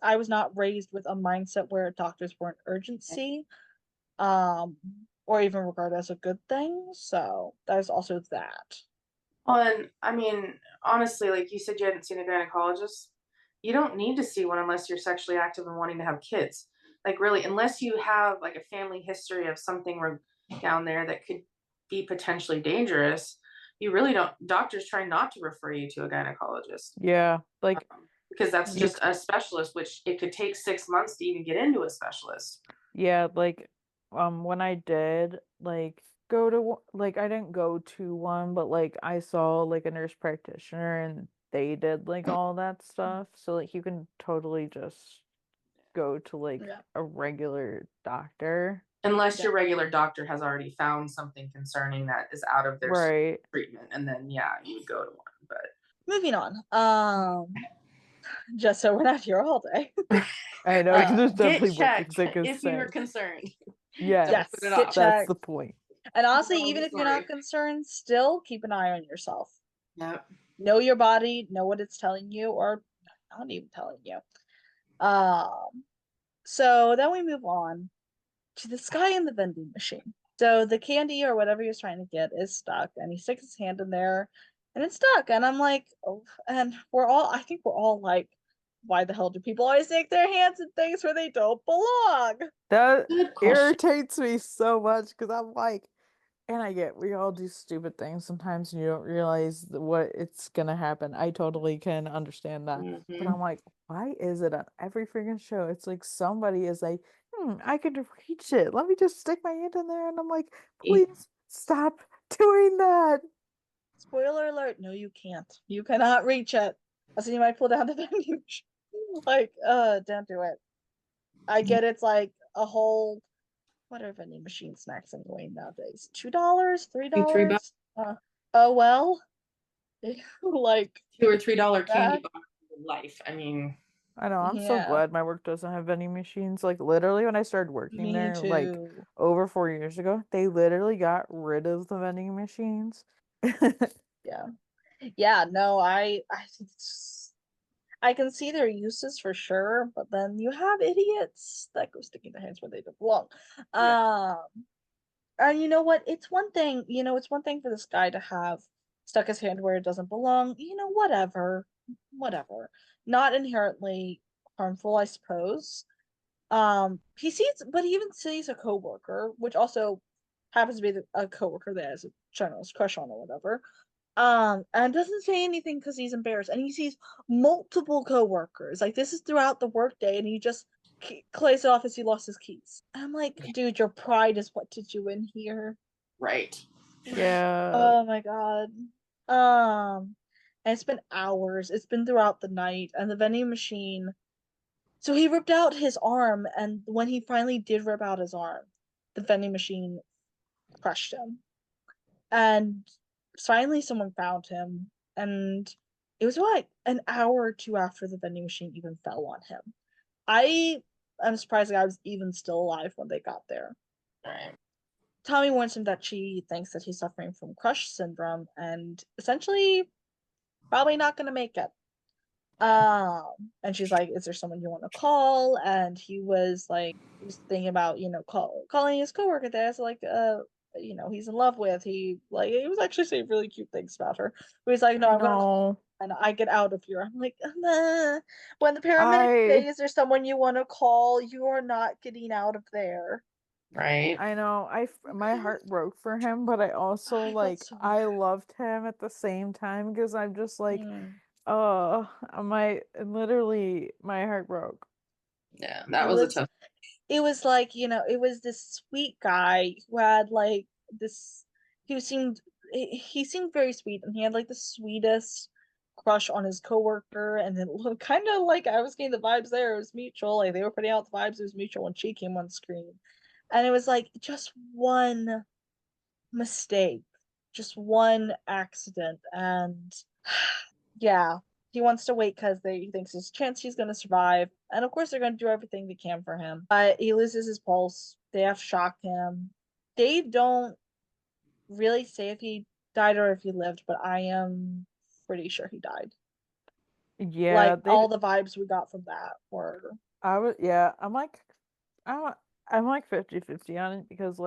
I was not raised with a mindset where doctors were an urgency, um, or even regarded as a good thing. So there's also that. Well, and I mean, honestly, like you said, you hadn't seen a gynecologist. You don't need to see one unless you're sexually active and wanting to have kids. Like, really, unless you have like a family history of something down there that could be potentially dangerous, you really don't. Doctors try not to refer you to a gynecologist. Yeah, like Because that's you just a specialist, which it could take 6 months to even get into a specialist. yeah, like when I did like go to like I didn't go to one, but like I saw like a nurse practitioner and they did like all that stuff. So like you can totally just go to like Yeah. a regular doctor. Unless Yeah. your regular doctor has already found something concerning that is out of their Right. treatment, and then yeah, you would go to one. But Moving on. Just so we're not here all day. I know there's definitely get what things checked I could if you were say. concerned. Yes, Yes, Put it get off. that's checked. the point. And honestly, Tell even the if you're story. not concerned, still keep an eye on yourself. Yep. Know your body, know what it's telling you, or not even telling you. So then we move on to this guy in the vending machine. So the candy or whatever he was trying to get is stuck, and he sticks his hand in there, and it's stuck. And I'm like, oh, and I think we're all like, why the hell do people always stick their hands in things where they don't belong? That Good question. irritates me so much because I'm like, and I get we all do stupid things sometimes and you don't realize what it's gonna happen. I totally can understand that. But I'm like, why is it on every freaking show? It's like somebody is like, I could reach it. Let me just stick my hand in there. And I'm like, please stop doing that. Spoiler alert, no, you can't. You cannot reach it. So you might pull down the vending machine. Like, don't do it. I get it's like a whole what are vending machine snacks anyway nowadays? $2, $3? Oh well. Like $2 or $3 candy that. box of life. I mean, I know, I'm so Yeah, glad my work doesn't have vending machines. Like literally when I started working me there, like too. over 4 years ago, they literally got rid of the vending machines. Yeah. Yeah, no, I can see their uses for sure, but then you have idiots that go sticking their hands where they don't belong. yeah. And you know what? It's one thing for this guy to have stuck his hand where it doesn't belong. Whatever. Whatever. Not inherently harmful, I suppose. He even sees a coworker, which also happens to be a coworker that has a general's crush on or whatever. And doesn't say anything because he's embarrassed. And he sees multiple coworkers. Like this is throughout the workday, and he just plays it off as he lost his keys. And I'm like, dude, your pride is what did you in here. Right. Yeah. Oh my god. And it's been hours. It's been throughout the night, and the vending machine So he ripped out his arm, and when he finally did rip out his arm, the vending machine crushed him. And finally someone found him, and it was like an hour or two after the vending machine even fell on him. I'm surprised the guy was even still alive when they got there. Right. Tommy warns him that she thinks that he's suffering from crush syndrome and essentially probably not going to make it. And she's like, "Is there someone you want to call?" And he was thinking about, calling his coworker there. So he's in love with. He was actually saying really cute things about her. But he's like, "No, I'm gonna call and I get out of here." I'm like, nah. When the paramedics say, "Is there someone you want to call?" You are not getting out of there. Right. I know. My heart broke for him, but I also I loved him at the same time because I'm just like, literally my heart broke. Yeah, that was a tough. It was it was this sweet guy who had this. He seemed very sweet, and he had the sweetest crush on his coworker, and it looked kind of like I was getting the vibes there. It was mutual. Like they were putting out the vibes. It was mutual when she came on screen, and it was just one mistake, just one accident, and yeah, he wants to wait because he thinks there's a chance he's going to survive. And of course, they're going to do everything they can for him. But he loses his pulse. They have to shock him. They don't really say if he died or if he lived, but I am pretty sure he died. Yeah, all the vibes we got from that were. I'm like 50-50 on it because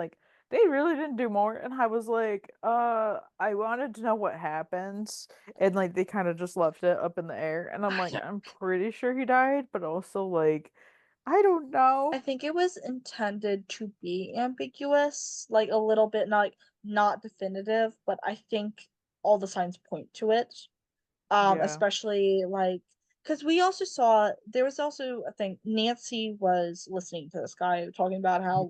they really didn't do more, and I was like, I wanted to know what happens, and they kind of just left it up in the air, and I'm like, I'm pretty sure he died, but also I don't know. I think it was intended to be ambiguous, a little bit, not definitive, but I think all the signs point to it. Especially because we also saw there was also a thing. Nancy was listening to this guy talking about how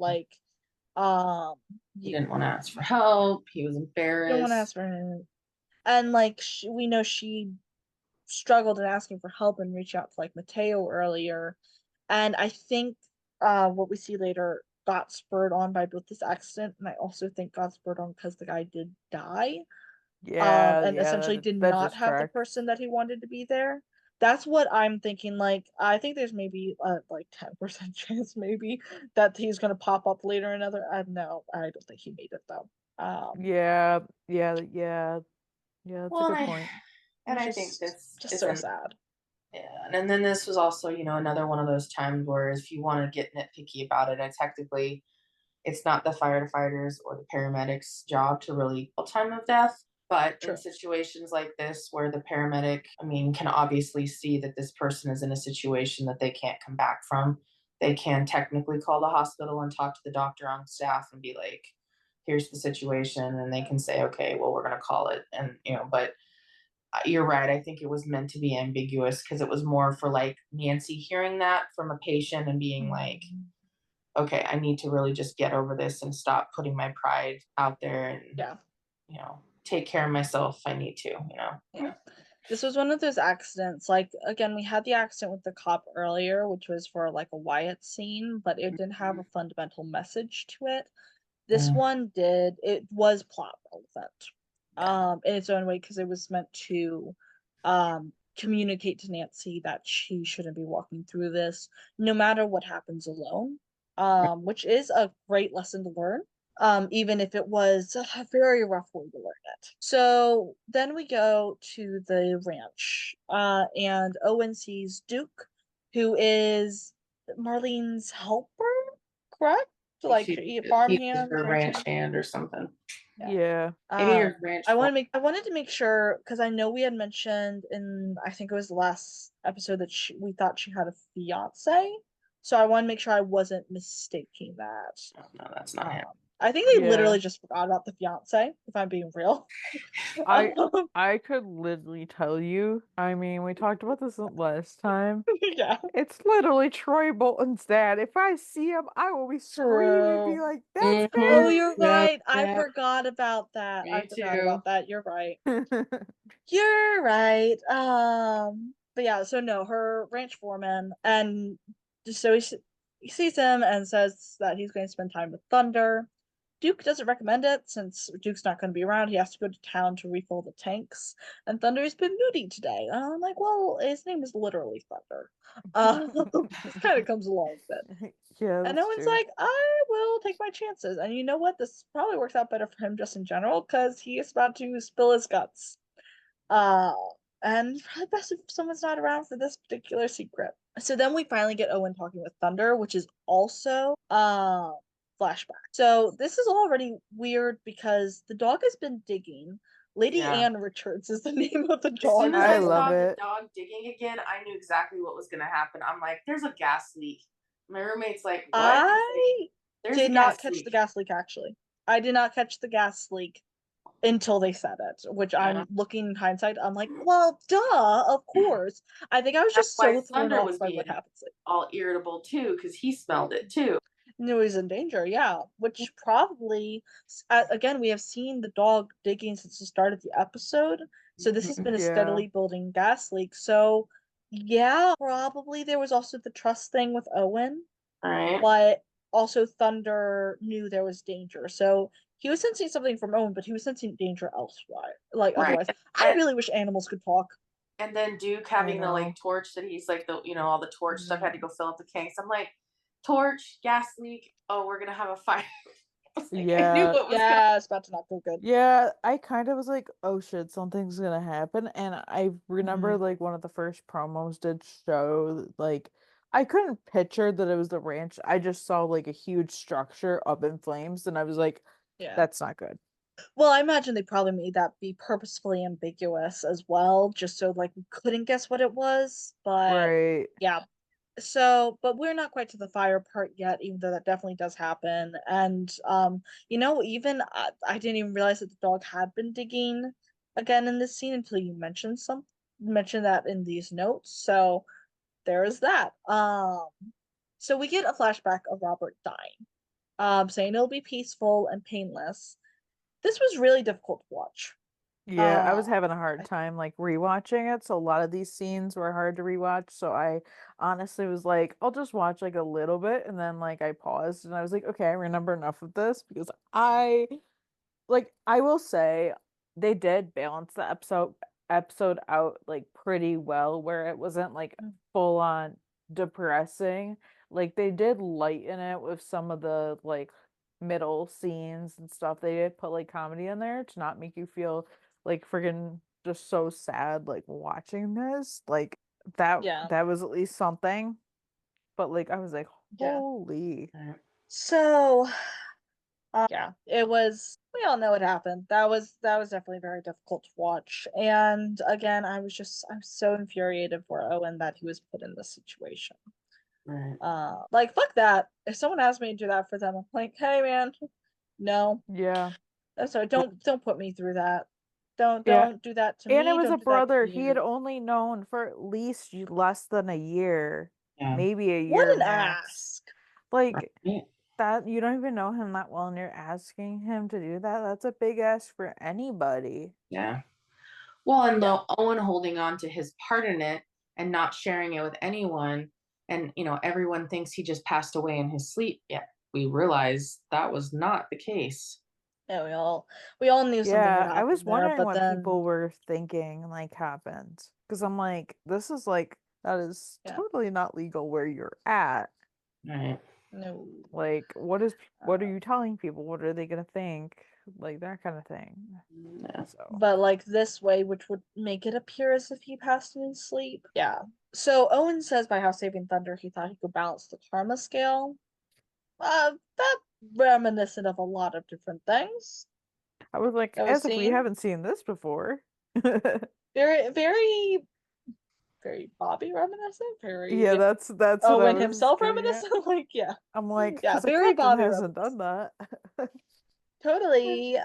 he didn't want to ask for help. He was embarrassed. Didn't want to ask for help, and we know she struggled in asking for help and reached out to Mateo earlier, and I think what we see later got spurred on by both this accident, and I also think got spurred on because the guy did die. And essentially did not have the person that he wanted to be there. That's what I'm thinking. I think there's maybe 10% chance maybe that he's gonna pop up later another. No, I don't think he made it though. Yeah, that's a good point. And I think this just so sad. Yeah, and then this was also, another one of those times where if you want to get nitpicky about it, it's not the firefighters or the paramedics' job to really tell time of death. But in situations like this where the paramedic, can obviously see that this person is in a situation that they can't come back from, they can technically call the hospital and talk to the doctor on staff and be like, here's the situation. And they can say, okay, well, we're going to call it. And, but you're right. I think it was meant to be ambiguous because it was more for Nancy hearing that from a patient and being like, okay, I need to really just get over this and stop putting my pride out there and, take care of myself. I need to, Yeah. This was one of those accidents. Again, we had the accident with the cop earlier, which was for a Wyatt scene, but it didn't have a fundamental message to it. This one did. It was plot relevant, in its own way, because it was meant to communicate to Nancy that she shouldn't be walking through this, no matter what happens alone. Which is a great lesson to learn. Even if it was a very rough way to learn it. So then we go to the ranch, and Owen sees Duke, who is Marlene's helper, correct? Farmhand, or ranch hand or something. Yeah. Ranch. I wanted to make sure because I know we had mentioned in I think it was the last episode that we thought she had a fiance. So I want to make sure I wasn't mistaking that. No, that's not him. I think they literally just forgot about the fiance, if I'm being real. I could literally tell you. We talked about this last time. Yeah. It's literally Troy Bolton's dad. If I see him, I will be screaming, be like, "That's him!" Oh, you're right. I forgot about that. Me too. You're right. You're right. but yeah, so no, her ranch foreman, and so he sees him and says that he's going to spend time with Thunder. Duke doesn't recommend it since Duke's not going to be around. He has to go to town to refill the tanks, and Thunder's been moody today. And I'm like, well, his name is literally Thunder. This kind of comes along with it. Yeah, And that's Owen's true. like, I will take my chances. And you know what? This probably works out better for him just in general because he is about to spill his guts. Uh, and probably best if someone's not around for this particular secret. So then we finally get Owen talking with Thunder, which is also flashback. So this is already weird because the dog has been digging. Lady Anne Richards is the name of the As dog. soon as I I love saw the it. dog digging again, I knew exactly what was going to happen. I'm like, there's a gas leak. My roommate's like, what? I There's did a not gas catch leak. the gas leak actually. I did not catch the gas leak until they said it, which I'm looking in hindsight, I'm like, well, duh, of course. I think I was That's just why so thrown Thunder off was by being what happens. all irritable too, because he smelled it too. Knew he's in danger, yeah. Which probably, again, we have seen the dog digging since the start of the episode. So this has been a Yeah. steadily building gas leak. So yeah, probably there was also the trust thing with Owen, Right. but also Thunder knew there was danger. So he was sensing something from Owen, but he was sensing danger elsewhere. Like Right. otherwise, I really wish animals could talk. And then Duke having the like torch that he's like the all the torch stuff had to go fill up the tanks. I'm like, torch, gas leak. Oh, we're gonna have a fire. Like, I knew what was yeah, it's about to not go good. Yeah, I kind of was like, oh shit, something's gonna happen. And I remember like one of the first promos did show like I couldn't picture that it was the ranch. I just saw like a huge structure up in flames and I was like, Yeah. that's not good. Well, I imagine they probably made that be purposefully ambiguous as well, just so like we couldn't guess what it was. But Right. yeah. So, but we're not quite to the fire part yet, even though that definitely does happen. And even I didn't even realize that the dog had been digging again in this scene until you mentioned that in these notes. So there is that. So we get a flashback of Robert dying, saying it'll be peaceful and painless. This was really difficult to watch. Yeah, I was having a hard time like rewatching it, so a lot of these scenes were hard to rewatch. So I honestly was like, I'll just watch like a little bit and then like I paused and I was like, okay, I remember enough of this because I will say they did balance the episode out like pretty well where it wasn't like full on depressing. Like they did lighten it with some of the like middle scenes and stuff. They did put like comedy in there to not make you feel like friggin' just so sad like watching this. Like that was at least something. But like I was like, holy. So yeah, it was. We all know what happened. That was definitely very difficult to watch. And again, I'm so infuriated for Owen that he was put in this situation. Right. Like fuck that. If someone asked me to do that for them, I'm like, hey man, no. Yeah. Sorry, don't put me through that. Don't do that to And it me. was a Don't do that brother to he had you. only known for at least less than a year, maybe a What year an max. ask. Like that, you don't even know him that well, and you're asking him to do that. That's a big ask for anybody. Yeah. Well, and Owen holding on to his part in it and not sharing it with anyone, and everyone thinks he just passed away in his sleep. Yeah, we realize that was not the case. Yeah, we all knew something would Yeah, I happen was there, wondering but what then people were thinking like happened because I'm like, this is like that is totally not legal where you're at. Right. no. Like, what are you telling people? What are they gonna think? Like that kind of thing. Yeah. So, But like this way, which would make it appear as if he passed in his sleep. Yeah. So Owen says by how saving Thunder, he thought he could balance the karma scale. That reminiscent of a lot of different things. I was like, as if we haven't seen this before. Very, very, very Bobby reminiscent. Very Yeah, that's Owen himself reminiscent. Like I'm like, yeah, because the very captain Bobby hasn't done that. Totally.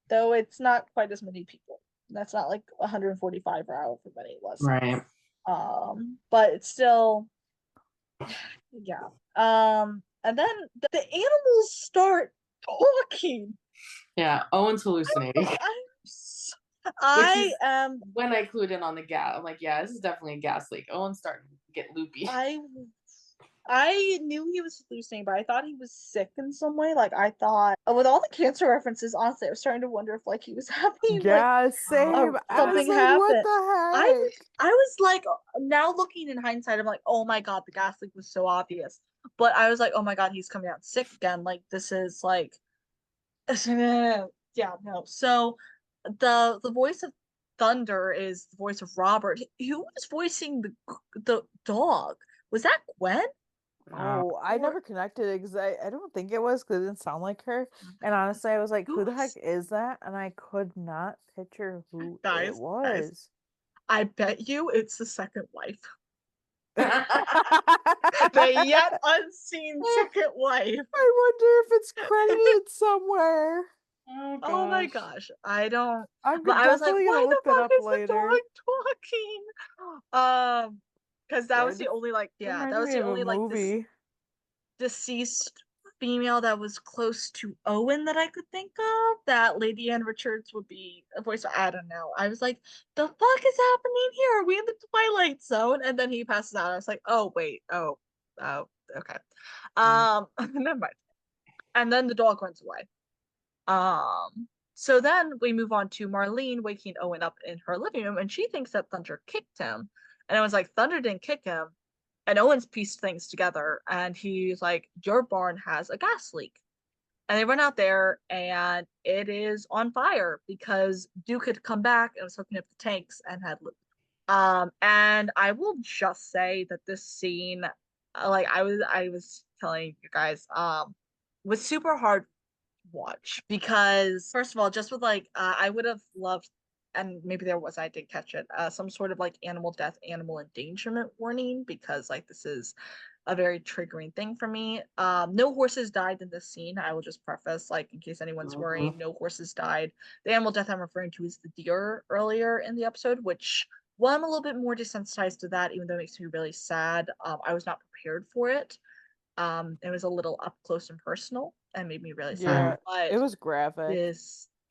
Though it's not quite as many people. That's not like 145 or however many it was. Right. But it's still, yeah. And then the animals start talking. Yeah, Owen's hallucinating. I'm so I am. When I clued in on the gas, I'm like, yeah, this is definitely a gas leak. Owen's starting to get loopy. I knew he was hallucinating, but I thought he was sick in some way. Like I thought, with all the cancer references, honestly, I was starting to wonder if like he was having like Yeah, same. I was something like, what happened. the heck? I was like, now looking in hindsight, I'm like, oh my god, the gas leak was so obvious. But I was like, oh my god, he's coming out sick again. Like this is like, yeah, no. So the voice of Thunder is the voice of Robert. Who was voicing the dog? Was that Gwen? Oh, I Or never connected it because I don't think it was because it didn't sound like her. And honestly, I was like, who who the heck was is that? And I could not picture who it guys? was. I bet you it's the second wife. The I yet unseen second wife. wonder if it's credited somewhere. Oh Oh my gosh. gosh. I don't I'm but I was like, definitely gonna why the look that fuck up is the later. dog talking? Because that was That the only like that reminded was me the of a only like this movie. deceased female that was close to Owen that I could think of that Lady Anne Richards would be a voice. I don't know. I was like, the fuck is happening here? Are we in the Twilight Zone? And then he passes out. I was like, oh wait, oh, okay. Never mind. And then the dog runs away. So then we move on to Marlene waking Owen up in her living room, and she thinks that Thunder kicked him. And I was like, Thunder didn't kick him. And Owen's pieced things together, and he's like, your barn has a gas leak. And they run out there, and it is on fire because Duke had come back and was hooking up the tanks and had lit. And I will just say that this scene, like I was telling you guys, was super hard watch because first of all just with like I would have loved, and maybe there was, I did catch it, some sort of like animal death, animal endangerment warning, because like this is a very triggering thing for me. No horses died in this scene. I will just preface, like, in case anyone's worrying, no horses died. The animal death I'm referring to is the deer earlier in the episode, which, well, I'm a little bit more desensitized to that, even though it makes me really sad. I was not prepared for it. It was a little up close and personal and made me really sad. Yeah, But it was graphic.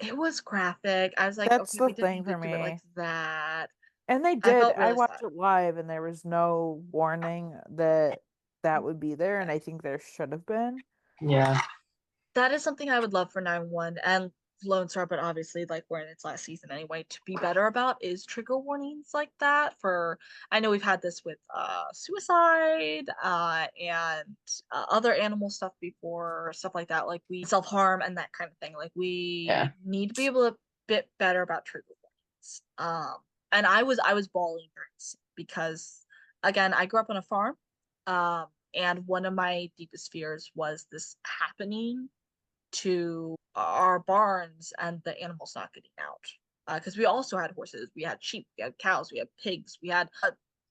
it was graphic. I was like, That's okay, the we didn't thing need to for do it like me. that. And they I did. felt I really watched sad. it live and there was no warning that that would be there, and I think there should have been. Yeah. That is something I would love for 911 and Lone Star, but obviously, like, we're in its last season anyway, to be better about is trigger warnings like that. For, I know we've had this with suicide and other animal stuff before, stuff like that, like we self-harm and that kind of thing. Like we need to be able to bit better about trigger warnings. And I was bawling during this because, again, I grew up on a farm. And one of my deepest fears was this happening to our barns and the animals not getting out. Because we also had horses, we had sheep, we had cows, we had pigs, we had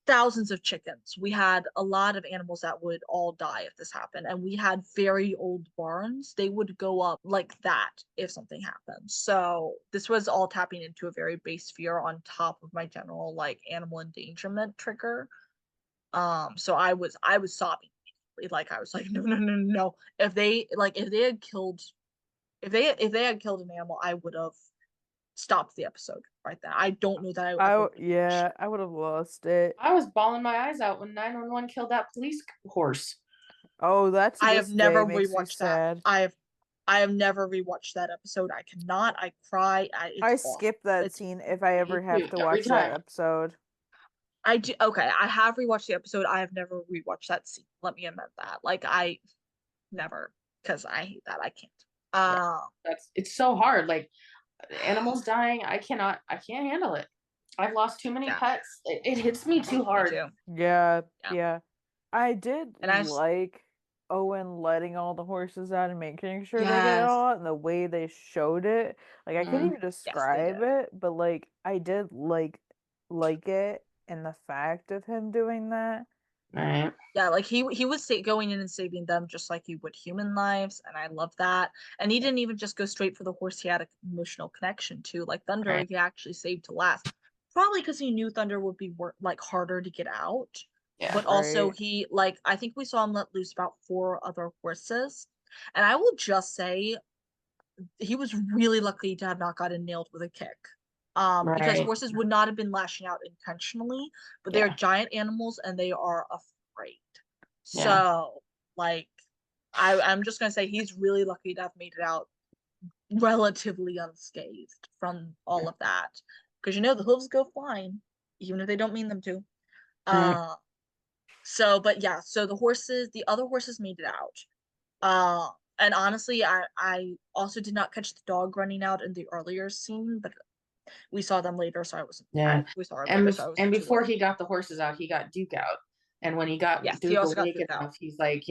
thousands of chickens. We had a lot of animals that would all die if this happened. And we had very old barns. They would go up like that if something happened. So this was all tapping into a very base fear on top of my general like animal endangerment trigger. So I was sobbing. Like I was like, no, no, no, no, no. If they had killed an animal, I would have stopped the episode right then. I don't know that I ever would have watched it. I would have lost it. I was bawling my eyes out when 911 killed that police horse. Oh, that to I have this day never makes me rewatched that. sad. I have never rewatched that episode. I cannot. I cry. It's I awful. skip that It's scene if I ever have to Every watch that time. episode. I do. Okay, I have rewatched the episode. I have never rewatched that scene. Let me amend that. Like I never, because I hate that. I can't. It's so hard. Like animals dying, I can't handle it. I've lost too many pets. It hits me too hard. Me too. Yeah. I did And I like Owen letting all the horses out and making sure they get it Yes. all out, and the way they showed it. Like I couldn't even describe did. it, but like I did like it and the fact of him doing that. Right. Yeah, like he was going in and saving them just like he would human lives, and I love that. And he didn't even just go straight for the horse he had an emotional connection to. Like Thunder, Right. he actually saved to last. Probably because he knew Thunder would be like harder to get out. Yeah. But also Right. he, like, I think we saw him let loose about 4 other horses. And I will just say he was really lucky to have not gotten nailed with a kick. Because Right. horses would not have been lashing out intentionally, but they're Yeah. giant animals and they are afraid. Yeah. So, like, I'm just gonna say he's really lucky to have made it out relatively unscathed from all of that. Because the hooves go flying, even if they don't mean them to. Right. But yeah, so the other horses made it out. And honestly, I also did not catch the dog running out in the earlier scene, but we saw them later, so I wasn't. Yeah. We saw her And later, so I wasn't too before worried. he got the horses out, he got Duke out. And when he got Yes, he Duke also got awake Duke out. enough, he's like,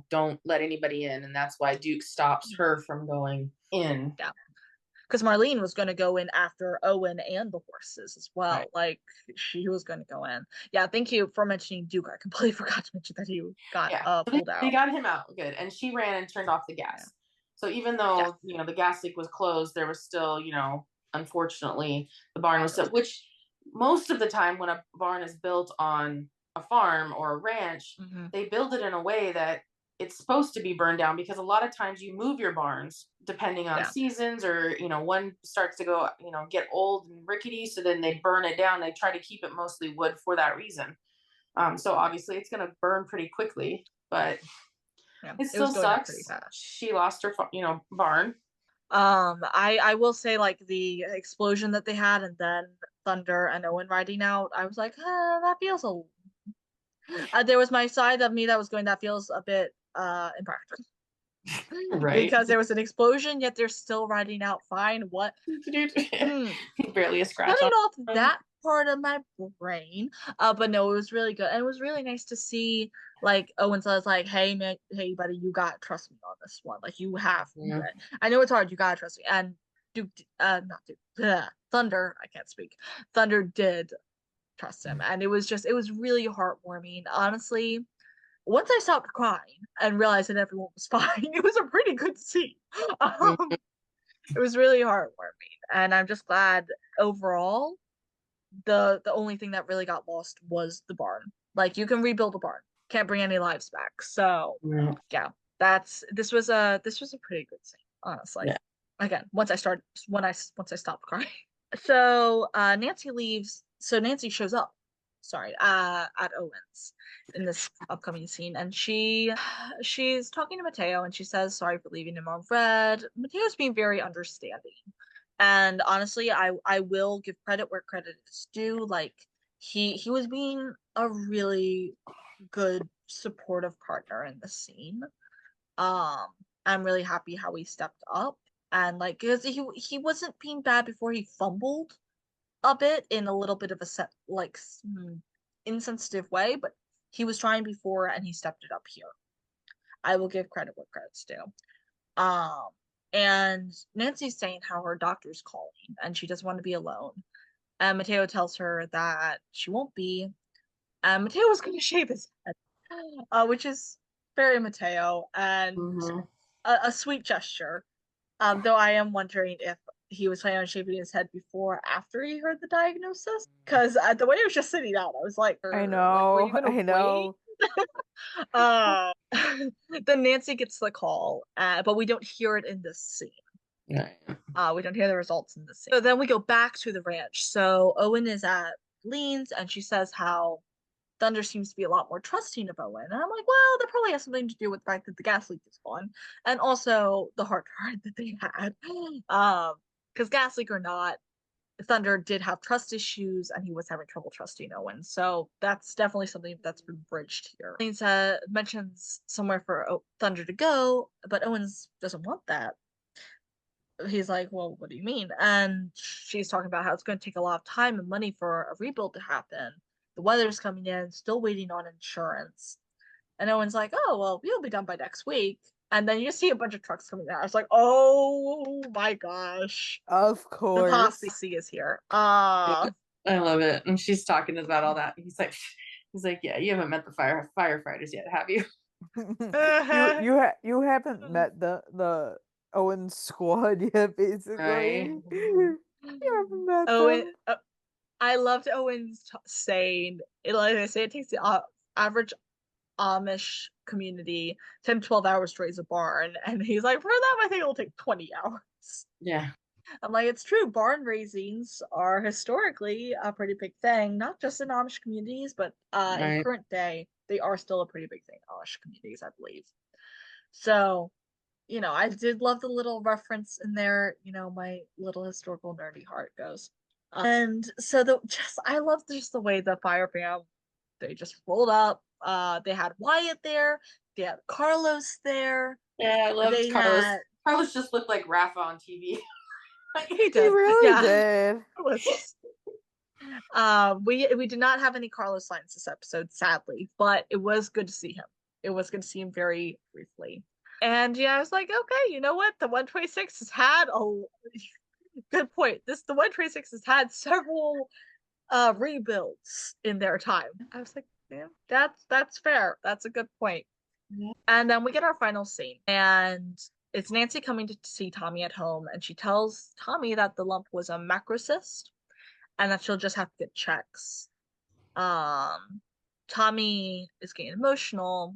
don't let anybody in. And that's why Duke stops her from going in. Yeah. Because Marlene was going to go in after Owen and the horses as well. Right. Like, she was going to go in. Yeah, thank you for mentioning Duke. I completely forgot to mention that he got pulled out. They got him out. Good. And she ran and turned off the gas. Yeah. So even though, the gas leak was closed, there was still, unfortunately, the barn was still, which most of the time when a barn is built on a farm or a ranch, they build it in a way that it's supposed to be burned down, because a lot of times you move your barns depending on seasons, or one starts to go get old and rickety, so then they burn it down. They try to keep it mostly wood for that reason. So obviously it's going to burn pretty quickly, but it still sucks. She lost her barn. I will say, like, the explosion that they had and then Thunder and Owen riding out, I was like, that feels there was my side of me that was going, that feels a bit impractical. Right. Because there was an explosion, yet they're still riding out fine. What? Barely a scratch. Cutting off that part of my brain. But no, it was really good. And it was really nice to see, like, Owen says, like, hey, man, hey, buddy, you gotta trust me on this one. Like, you have. I know it's hard. You gotta trust me. And Thunder, I can't speak. Thunder did trust him. And it was really heartwarming. Honestly, once I stopped crying and realized that everyone was fine, it was a pretty good scene. It was really heartwarming, and I'm just glad overall. The only thing that really got lost was the barn. Like, you can rebuild a barn, can't bring any lives back. So yeah, this was a pretty good scene, honestly. Yeah. Again, once I stopped crying. So Nancy leaves. So Nancy shows up. Sorry, at Owen's in this upcoming scene, and she's talking to Mateo, and she says sorry for leaving him on red. Mateo's being very understanding, and honestly, I will give credit where credit is due. Like, he was being a really good supportive partner in the scene. I'm really happy how he stepped up, and like, because he wasn't being bad before. He fumbled a bit in a little bit of a insensitive way, but he was trying before and he stepped it up here. I will give credit where credit's due. And Nancy's saying how her doctor's calling and she doesn't want to be alone. And Mateo tells her that she won't be. And Mateo was going to shave his head, which is very Mateo and a sweet gesture. Though I am wondering if he was planning on shaving his head before or after he heard the diagnosis, because the way he was just sitting out, I was like, I know, like, I know. Then Nancy gets the call, but we don't hear it in this scene. We don't hear the results in this scene. So then we go back to the ranch. So Owen is at Lean's, and she says how Thunder seems to be a lot more trusting of Owen. And I'm like, well, that probably has something to do with the fact that the gas leak is gone. And also the heart that they had. Because gas leak or not, Thunder did have trust issues and he was having trouble trusting Owen. So that's definitely something that's been bridged here. Lisa mentions somewhere for Thunder to go, but Owens doesn't want that. He's like, well, what do you mean? And she's talking about how it's going to take a lot of time and money for a rebuild to happen. The weather's coming in, still waiting on insurance. And Owen's like, oh, well, we'll be done by next week. And then you see a bunch of trucks coming out. I was like, oh my gosh. Of course. The posse is here. I love it. And she's talking about all that. He's like, yeah, you haven't met the firefighters yet, have you? you haven't met the Owen squad yet, basically. Right. You haven't met Owen, them. I loved Owen's saying, like I say, it takes the average Amish community 10 to 12 hours to raise a barn, and he's like, for them I think it'll take 20 hours. Yeah. I'm like, it's true. Barn raisings are historically a pretty big thing, not just in Amish communities, but in Right. current day, they are still a pretty big thing in Amish communities, I believe. So, I did love the little reference in there, my little historical nerdy heart goes. And so I love just the way the fire fam, they just rolled up. They had Wyatt there, they had Carlos there, Yeah, I loved they Carlos. had Carlos just looked like Rafa on TV. he He did, really yeah. did. It was we did not have any Carlos lines this episode, sadly, but it was good to see him. It was good to see him very briefly. And yeah, I was like, okay, you know what? The 126 has had a good point. The 126 has had several rebuilds in their time. I was like, yeah, that's fair. That's a good point. Yeah. And then we get our final scene, and it's Nancy coming to see Tommy at home, and she tells Tommy that the lump was a macrocyst and that she'll just have to get checks. Tommy is getting emotional,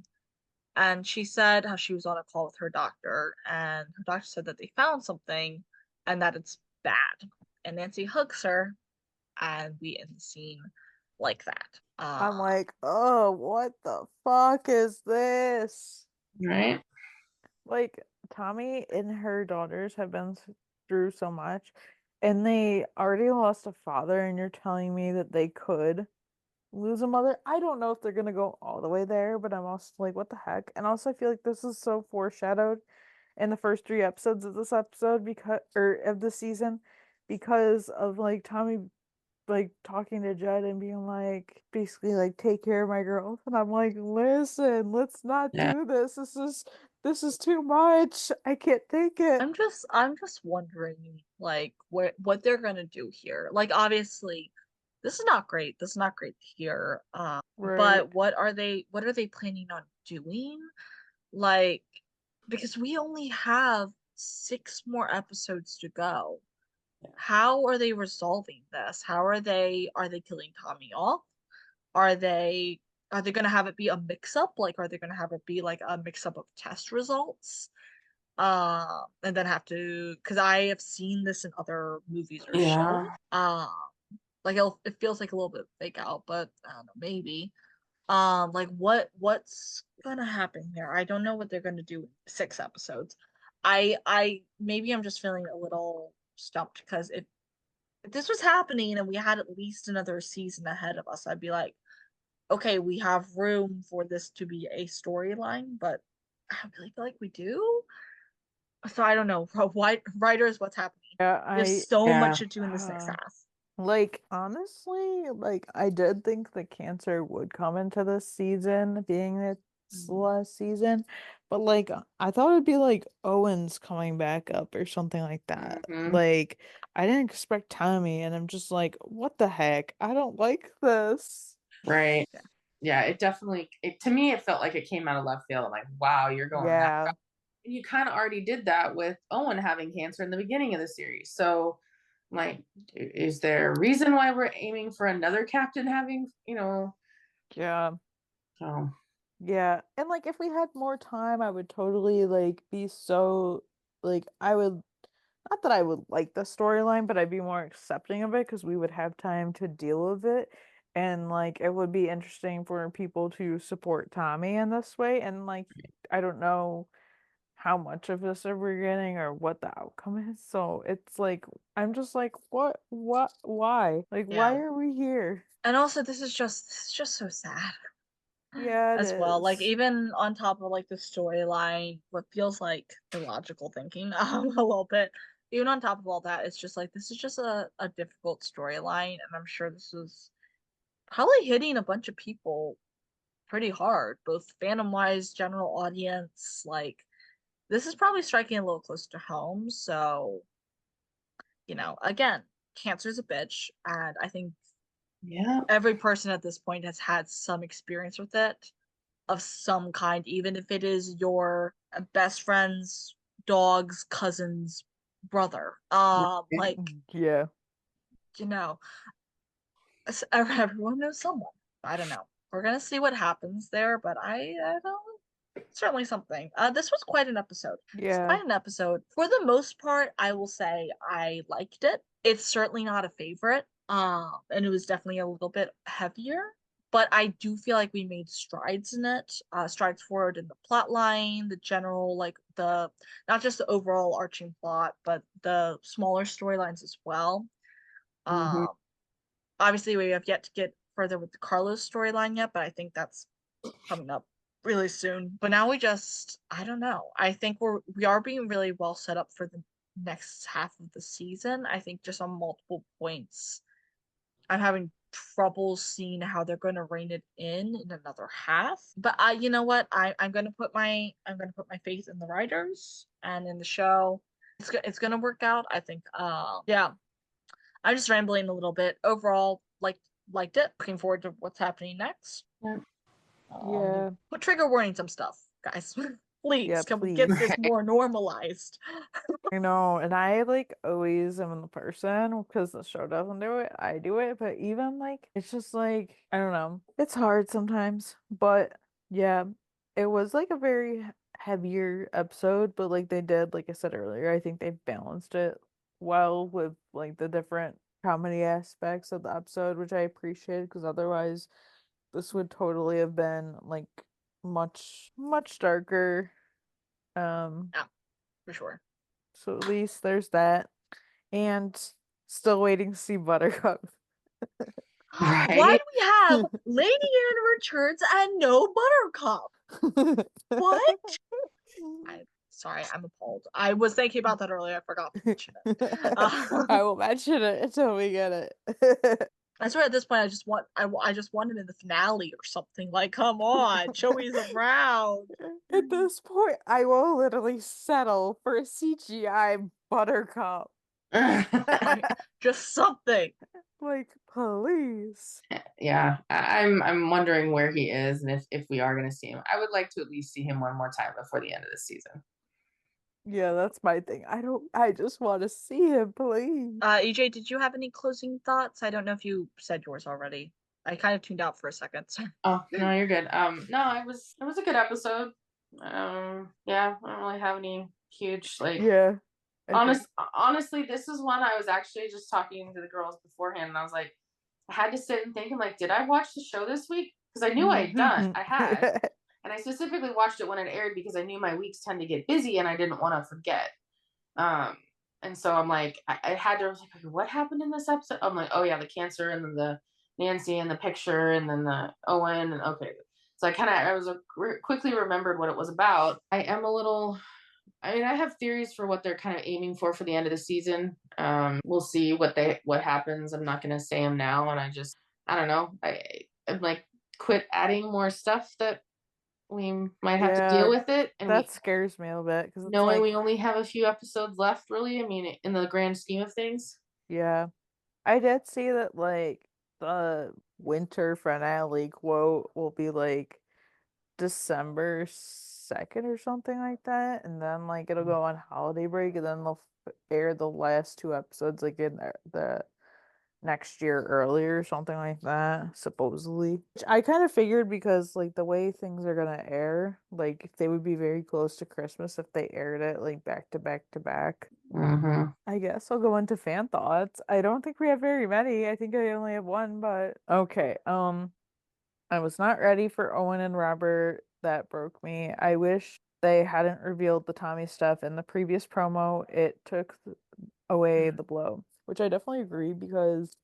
and she said how she was on a call with her doctor, and her doctor said that they found something and that it's bad. And Nancy hugs her, and we end the scene like that. I'm like, oh, what the fuck is this? Right. Like, Tommy and her daughters have been through so much, and they already lost a father, and you're telling me that they could lose a mother? I don't know if they're gonna go all the way there, but I'm also like, what the heck? And also, I feel like this is so foreshadowed in the first 3 episodes of this episode because, or of the season, because of like Tommy like talking to Judd and being like basically like take care of my girls, and I'm like, listen, let's not Yeah. do this. This is too much. I can't take it. I'm just wondering like what they're gonna do here. Like obviously this is not great. This is not great to hear. Right. But what are they planning on doing? Like because we only have 6 more episodes to go. How are they resolving this? Are they killing Tommy off? Are they are they gonna have it be a mix-up? Like are they gonna have it be like a mix-up of test results? And then have to because I have seen this in other movies or shows. Yeah. Like it feels like a little bit fake out, but I don't know, maybe. Like what's gonna happen here? I don't know what they're gonna do in 6 episodes. I maybe I'm just feeling a little stumped because if this was happening and we had at least another season ahead of us, I'd be like, okay, we have room for this to be a storyline, but I don't really feel like we do. So I don't know. Writers, what's happening? Yeah, We have so Yeah. much to do in this next half. like honestly, like I did think the cancer would come into this season, being its last season, but like I thought it'd be like Owen's coming back up or something like that. Hmm. Like I didn't expect Tommy, and I'm just like, what the heck? I don't like this. Right. Yeah. Yeah, it definitely to me it felt like it came out of left field. Like, wow, you're going that Yeah. route. And you kind of already did that with Owen having cancer in the beginning of the series. So like, is there a reason why we're aiming for another captain having, Yeah. so Yeah. And like if we had more time, I would totally like be so like I would not that I would like the storyline, but I'd be more accepting of it because we would have time to deal with it. And like it would be interesting for people to support Tommy in this way. And like I don't know how much of this are we getting or what the outcome is. So it's like I'm just like, what, why? Like why Yeah. are we here? And also this is just so sad Yeah, it as well. Like is. even on top of like the storyline, what feels like illogical thinking a little bit. Even on top of all that, it's just like this is just a difficult storyline, and I'm sure this is probably hitting a bunch of people pretty hard, both fandom wise, general audience. Like this is probably striking a little close to home. So, again, cancer's a bitch, and I think yeah. every person at this point has had some experience with it of some kind, even if it is your best friend's dog's cousin's brother. Like, Yeah. you know, everyone knows someone. I don't know. We're gonna see what happens there, but I don't certainly something. This was quite an episode. It's Yeah. quite an episode. For the most part, I will say I liked it. It's certainly not a favorite. And it was definitely a little bit heavier. But I do feel like we made strides in it, strides forward in the plot line, the general, like the not just the overall arching plot, but the smaller storylines as well. Mhm. Obviously, we have yet to get further with the Carlos storyline yet, but I think that's coming up really soon. But now I don't know. I think we are being really well set up for the next half of the season. I think just on multiple points, I'm having trouble seeing how they're going to rein it in another half. But you know what? I'm gonna put my faith in the writers and in the show. It's gonna work out. I think. Yeah. I'm just rambling a little bit. Overall, liked it. Looking forward to what's happening next. Yeah. Put trigger warning some stuff, guys. Please, Yeah, can we get please. this more normalized? I know, and I like always am the person because the show doesn't do it, I do it. But even like, it's just like, I don't know, it's hard sometimes. But yeah, it was like a very heavier episode, but like they did, like I said earlier, I think they balanced it well with like the different comedy aspects of the episode, which I appreciated because otherwise, this would totally have been like much darker. Yeah, for sure. So at least there's that. And still waiting to see Buttercup. Why Right? do we have Lady Anne returns and no Buttercup? What? Sorry, I'm appalled. I was thinking about that earlier. I forgot to mention it. I will mention it until we get it. I swear at this point, I just want him in the finale or something. Like, come on, show me some around. At this point, I will literally settle for a CGI Buttercup. Just something. Like, please. Yeah, I'm wondering where he is and if we are going to see him. I would like to at least see him one more time before the end of the season. Yeah, that's my thing. I just want to see him, please. EJ, did you have any closing thoughts? I don't know if you said yours already. I kind of tuned out for a second. Oh, no, you're good. No, it was a good episode. Yeah, I don't really have any huge like Yeah. honestly, this is one I was actually just talking to the girls beforehand and I was like, I had to sit and think, I'm like, did I watch the show this week? Because I knew I had. And I specifically watched it when it aired because I knew my weeks tend to get busy and I didn't want to forget. And so I'm like, I had to, I was like, what happened in this episode? I'm like, oh yeah, the cancer and then the Nancy and the picture and then the Owen and okay. So I was quickly remembered what it was about. I am a little, I mean, I have theories for what they're kind of aiming for the end of the season. We'll see what happens. I'm not going to say them now. And I don't know. I'm like, quit adding more stuff that we might have to deal with it. And that scares me a little bit because knowing we only have a few episodes left, really. I mean, in the grand scheme of things. Yeah. I did see that like the winter finale quote will be like December 2nd or something like that, and then like it'll go on holiday break, and then they'll air the last two episodes like in the next year earlier or something like that, supposedly. Which I kind of figured because like the way things are gonna air, like they would be very close to Christmas if they aired it like back to back to back. I guess I'll go into fan thoughts. I don't think we have very many. I think I only have one, but okay. I was not ready for Owen and Robert. That broke me. I wish they hadn't revealed the Tommy stuff in the previous promo. It took away the blow, which I definitely agree because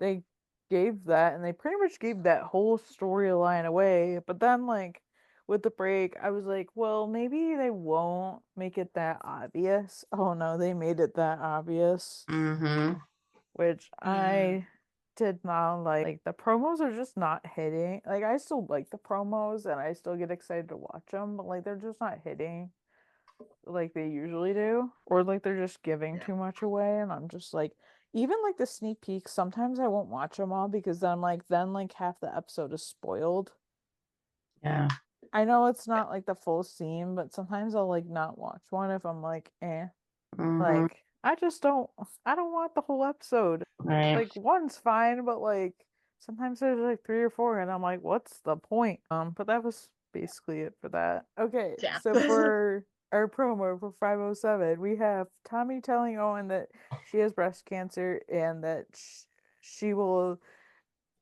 they gave that and they pretty much gave that whole storyline away. But then, like, with the break, I was like, well, maybe they won't make it that obvious. Oh no, they made it that obvious. Which I did not like. Like the promos are just not hitting. Like I still like the promos and I still get excited to watch them, but like they're just not hitting like they usually do, or like they're just giving too much away. And I'm just like, even like the sneak peeks, sometimes I won't watch them all because then like half the episode is spoiled. Yeah. I know it's not like the full scene, but sometimes I'll like not watch one if I'm like, like I don't want the whole episode. Right. Like one's fine, but like sometimes there's like three or four and I'm like, what's the point? But that was basically it for that. Okay, Yeah. so for our promo for 507, we have Tommy telling Owen that she has breast cancer and that she will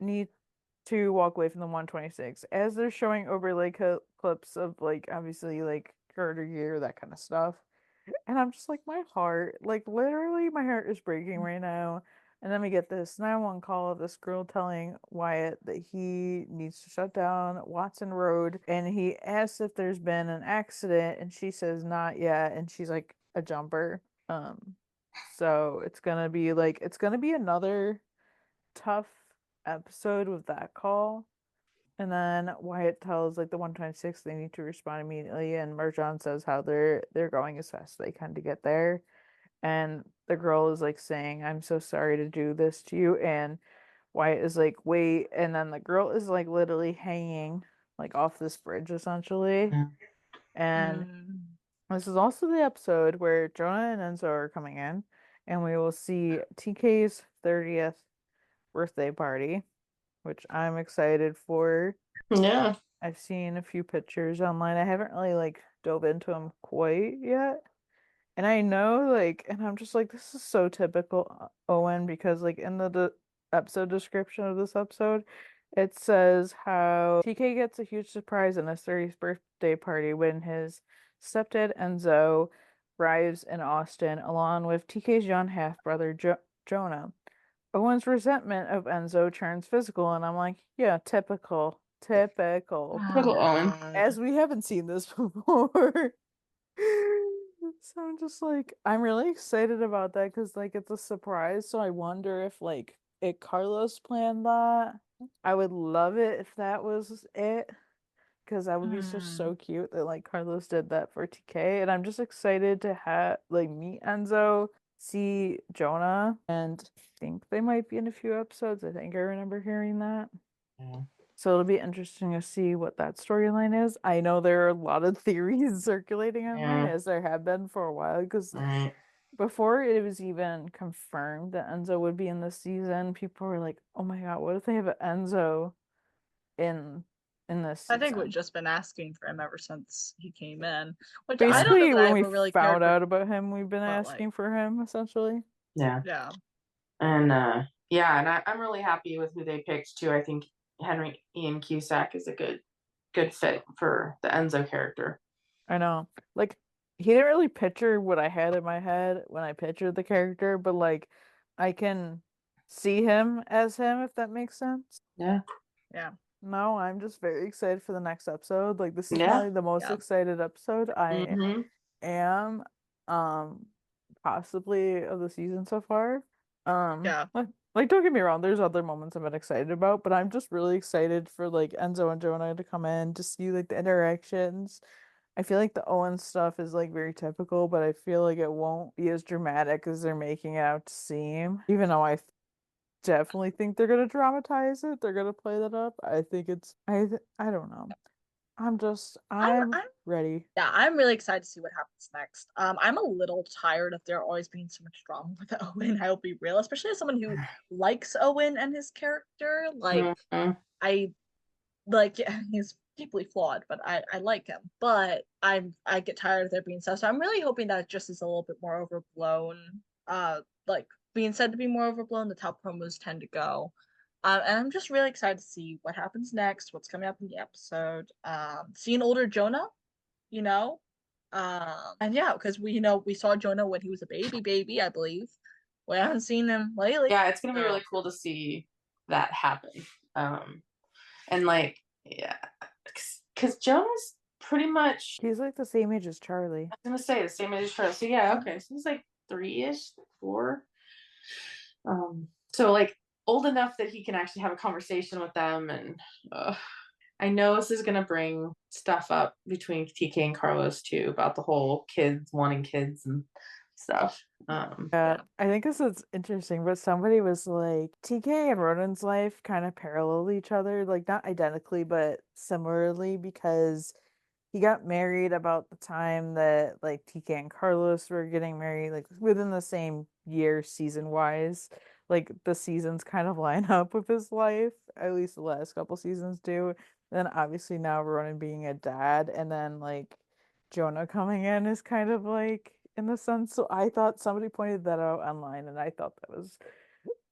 need to walk away from the 126. As they're showing overlay clips of like obviously like girder gear, that kind of stuff. And I'm just like, my heart, like literally my heart is breaking right now. And then we get this 911 call of this girl telling Wyatt that he needs to shut down Watson Road. And he asks if there's been an accident, and she says not yet. And she's like, a jumper. So it's gonna be another tough episode with that call. And then Wyatt tells like the 126 they need to respond immediately, and Merjan says how they're going as fast as they can to get there. And the girl is like saying, "I'm so sorry to do this to you," and Wyatt is like, "Wait," and then the girl is like literally hanging like off this bridge essentially. And this is also the episode where Jonah and Enzo are coming in, and we will see TK's 30th birthday party, which I'm excited for. Yeah. I've seen a few pictures online. I haven't really like dove into them quite yet. And I know like and I'm just like this is so typical Owen, because like in the episode description of this episode it says how TK gets a huge surprise in his 30th birthday party when his stepdad Enzo arrives in Austin along with TK's young half-brother Jonah. Owen's resentment of Enzo turns physical, and I'm like, yeah, typical. Typical. Typical Owen. As we haven't seen this before. So I'm just like, I'm really excited about that because like it's a surprise. So I wonder if like it Carlos planned that. I would love it if that was it. Because that would be just so cute that like Carlos did that for TK. And I'm just excited to have like meet Enzo, see Jonah, and I think they might be in a few episodes. I think I remember hearing that. Yeah. So it'll be interesting to see what that storyline is. I know there are a lot of theories circulating online, as there have been for a while, because before it was even confirmed that Enzo would be in this season, people were like, "Oh my God, what if they have Enzo in this season?" I think we've just been asking for him ever since he came in. Which Basically, I don't know that I when we ever really found cared out about him, we've been but, asking for him, essentially. Yeah. Yeah. And yeah, and I'm really happy with who they picked too. I think Henry Ian Cusack is a good fit for the Enzo character. I know. Like, he didn't really picture what I had in my head when I pictured the character, but like, I can see him as him, if that makes sense. Yeah. Yeah. No, I'm just very excited for the next episode. Like, this is Yeah. probably the most Yeah. excited episode I Mm-hmm. am, possibly of the season so far. Yeah. Like, don't get me wrong, there's other moments I'm excited about, but I'm just really excited for like Enzo and Jonah to come in to see like the interactions. I feel like the Owen stuff is like very typical, but I feel like it won't be as dramatic as they're making it out to seem. Even though I definitely think they're gonna dramatize it, they're gonna play that up. I think it's I don't know. I'm I'm ready. Yeah, I'm really excited to see what happens next. I'm a little tired of there always being so much drama with Owen. I'll be real, especially as someone who likes Owen and his character. Like, I like yeah, he's deeply flawed, but I like him. But I get tired of there being stuff. So I'm really hoping that it just is a little bit more overblown. Like being said to be more overblown. That's how promos tend to go. And I'm just really excited to see what happens next, what's coming up in the episode. Seeing older Jonah, you know, and yeah, because we saw Jonah when he was a baby, I believe. We haven't seen him lately. Yeah, it's gonna be really cool to see that happen. And like, yeah, because Jonah's pretty much, He's like the same age as Charlie. I was gonna say the same age as Charlie. So yeah, okay, so he's like 3-ish, 4. So like old enough that he can actually have a conversation with them, and I know this is gonna bring stuff up between TK and Carlos too about the whole kids wanting kids and stuff. Yeah, I think this is interesting, but somebody was like, TK and Ronan's life kind of parallel each other, like not identically, but similarly, because he got married about the time that like TK and Carlos were getting married, like within the same year, season wise. Like the seasons kind of line up with his life, at least the last couple seasons do. then obviously now Ronan being a dad, and then like Jonah coming in is kind of like in the sense. So I thought somebody pointed that out online, and I thought that was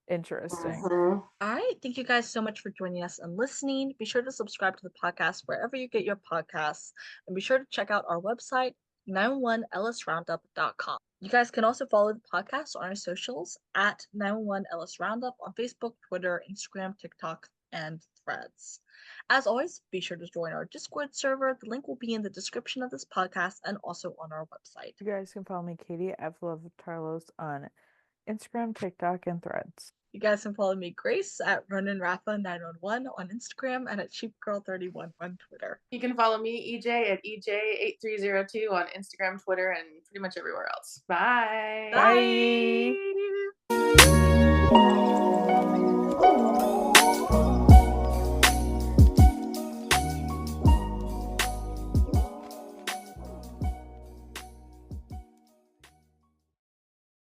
interesting. Mhm. All right. Thank you guys so much for joining us and listening. Be sure to subscribe to the podcast wherever you get your podcasts. And be sure to check out our website, 911lsroundup.com. You guys can also follow the podcast on our socials at 911lsroundup on Facebook, Twitter, Instagram, TikTok, and Threads. As always, be sure to join our Discord server. The link will be in the description of this podcast and also on our website. You guys can follow me, Katie F. Love Tarlos, on Instagram, TikTok, and Threads. You guys can follow me, Grace, at RoninRafa911 on Instagram and at CheapGirl31 on Twitter. You can follow me, EJ, at EJ8302 on Instagram, Twitter, and pretty much everywhere else. Bye. Bye.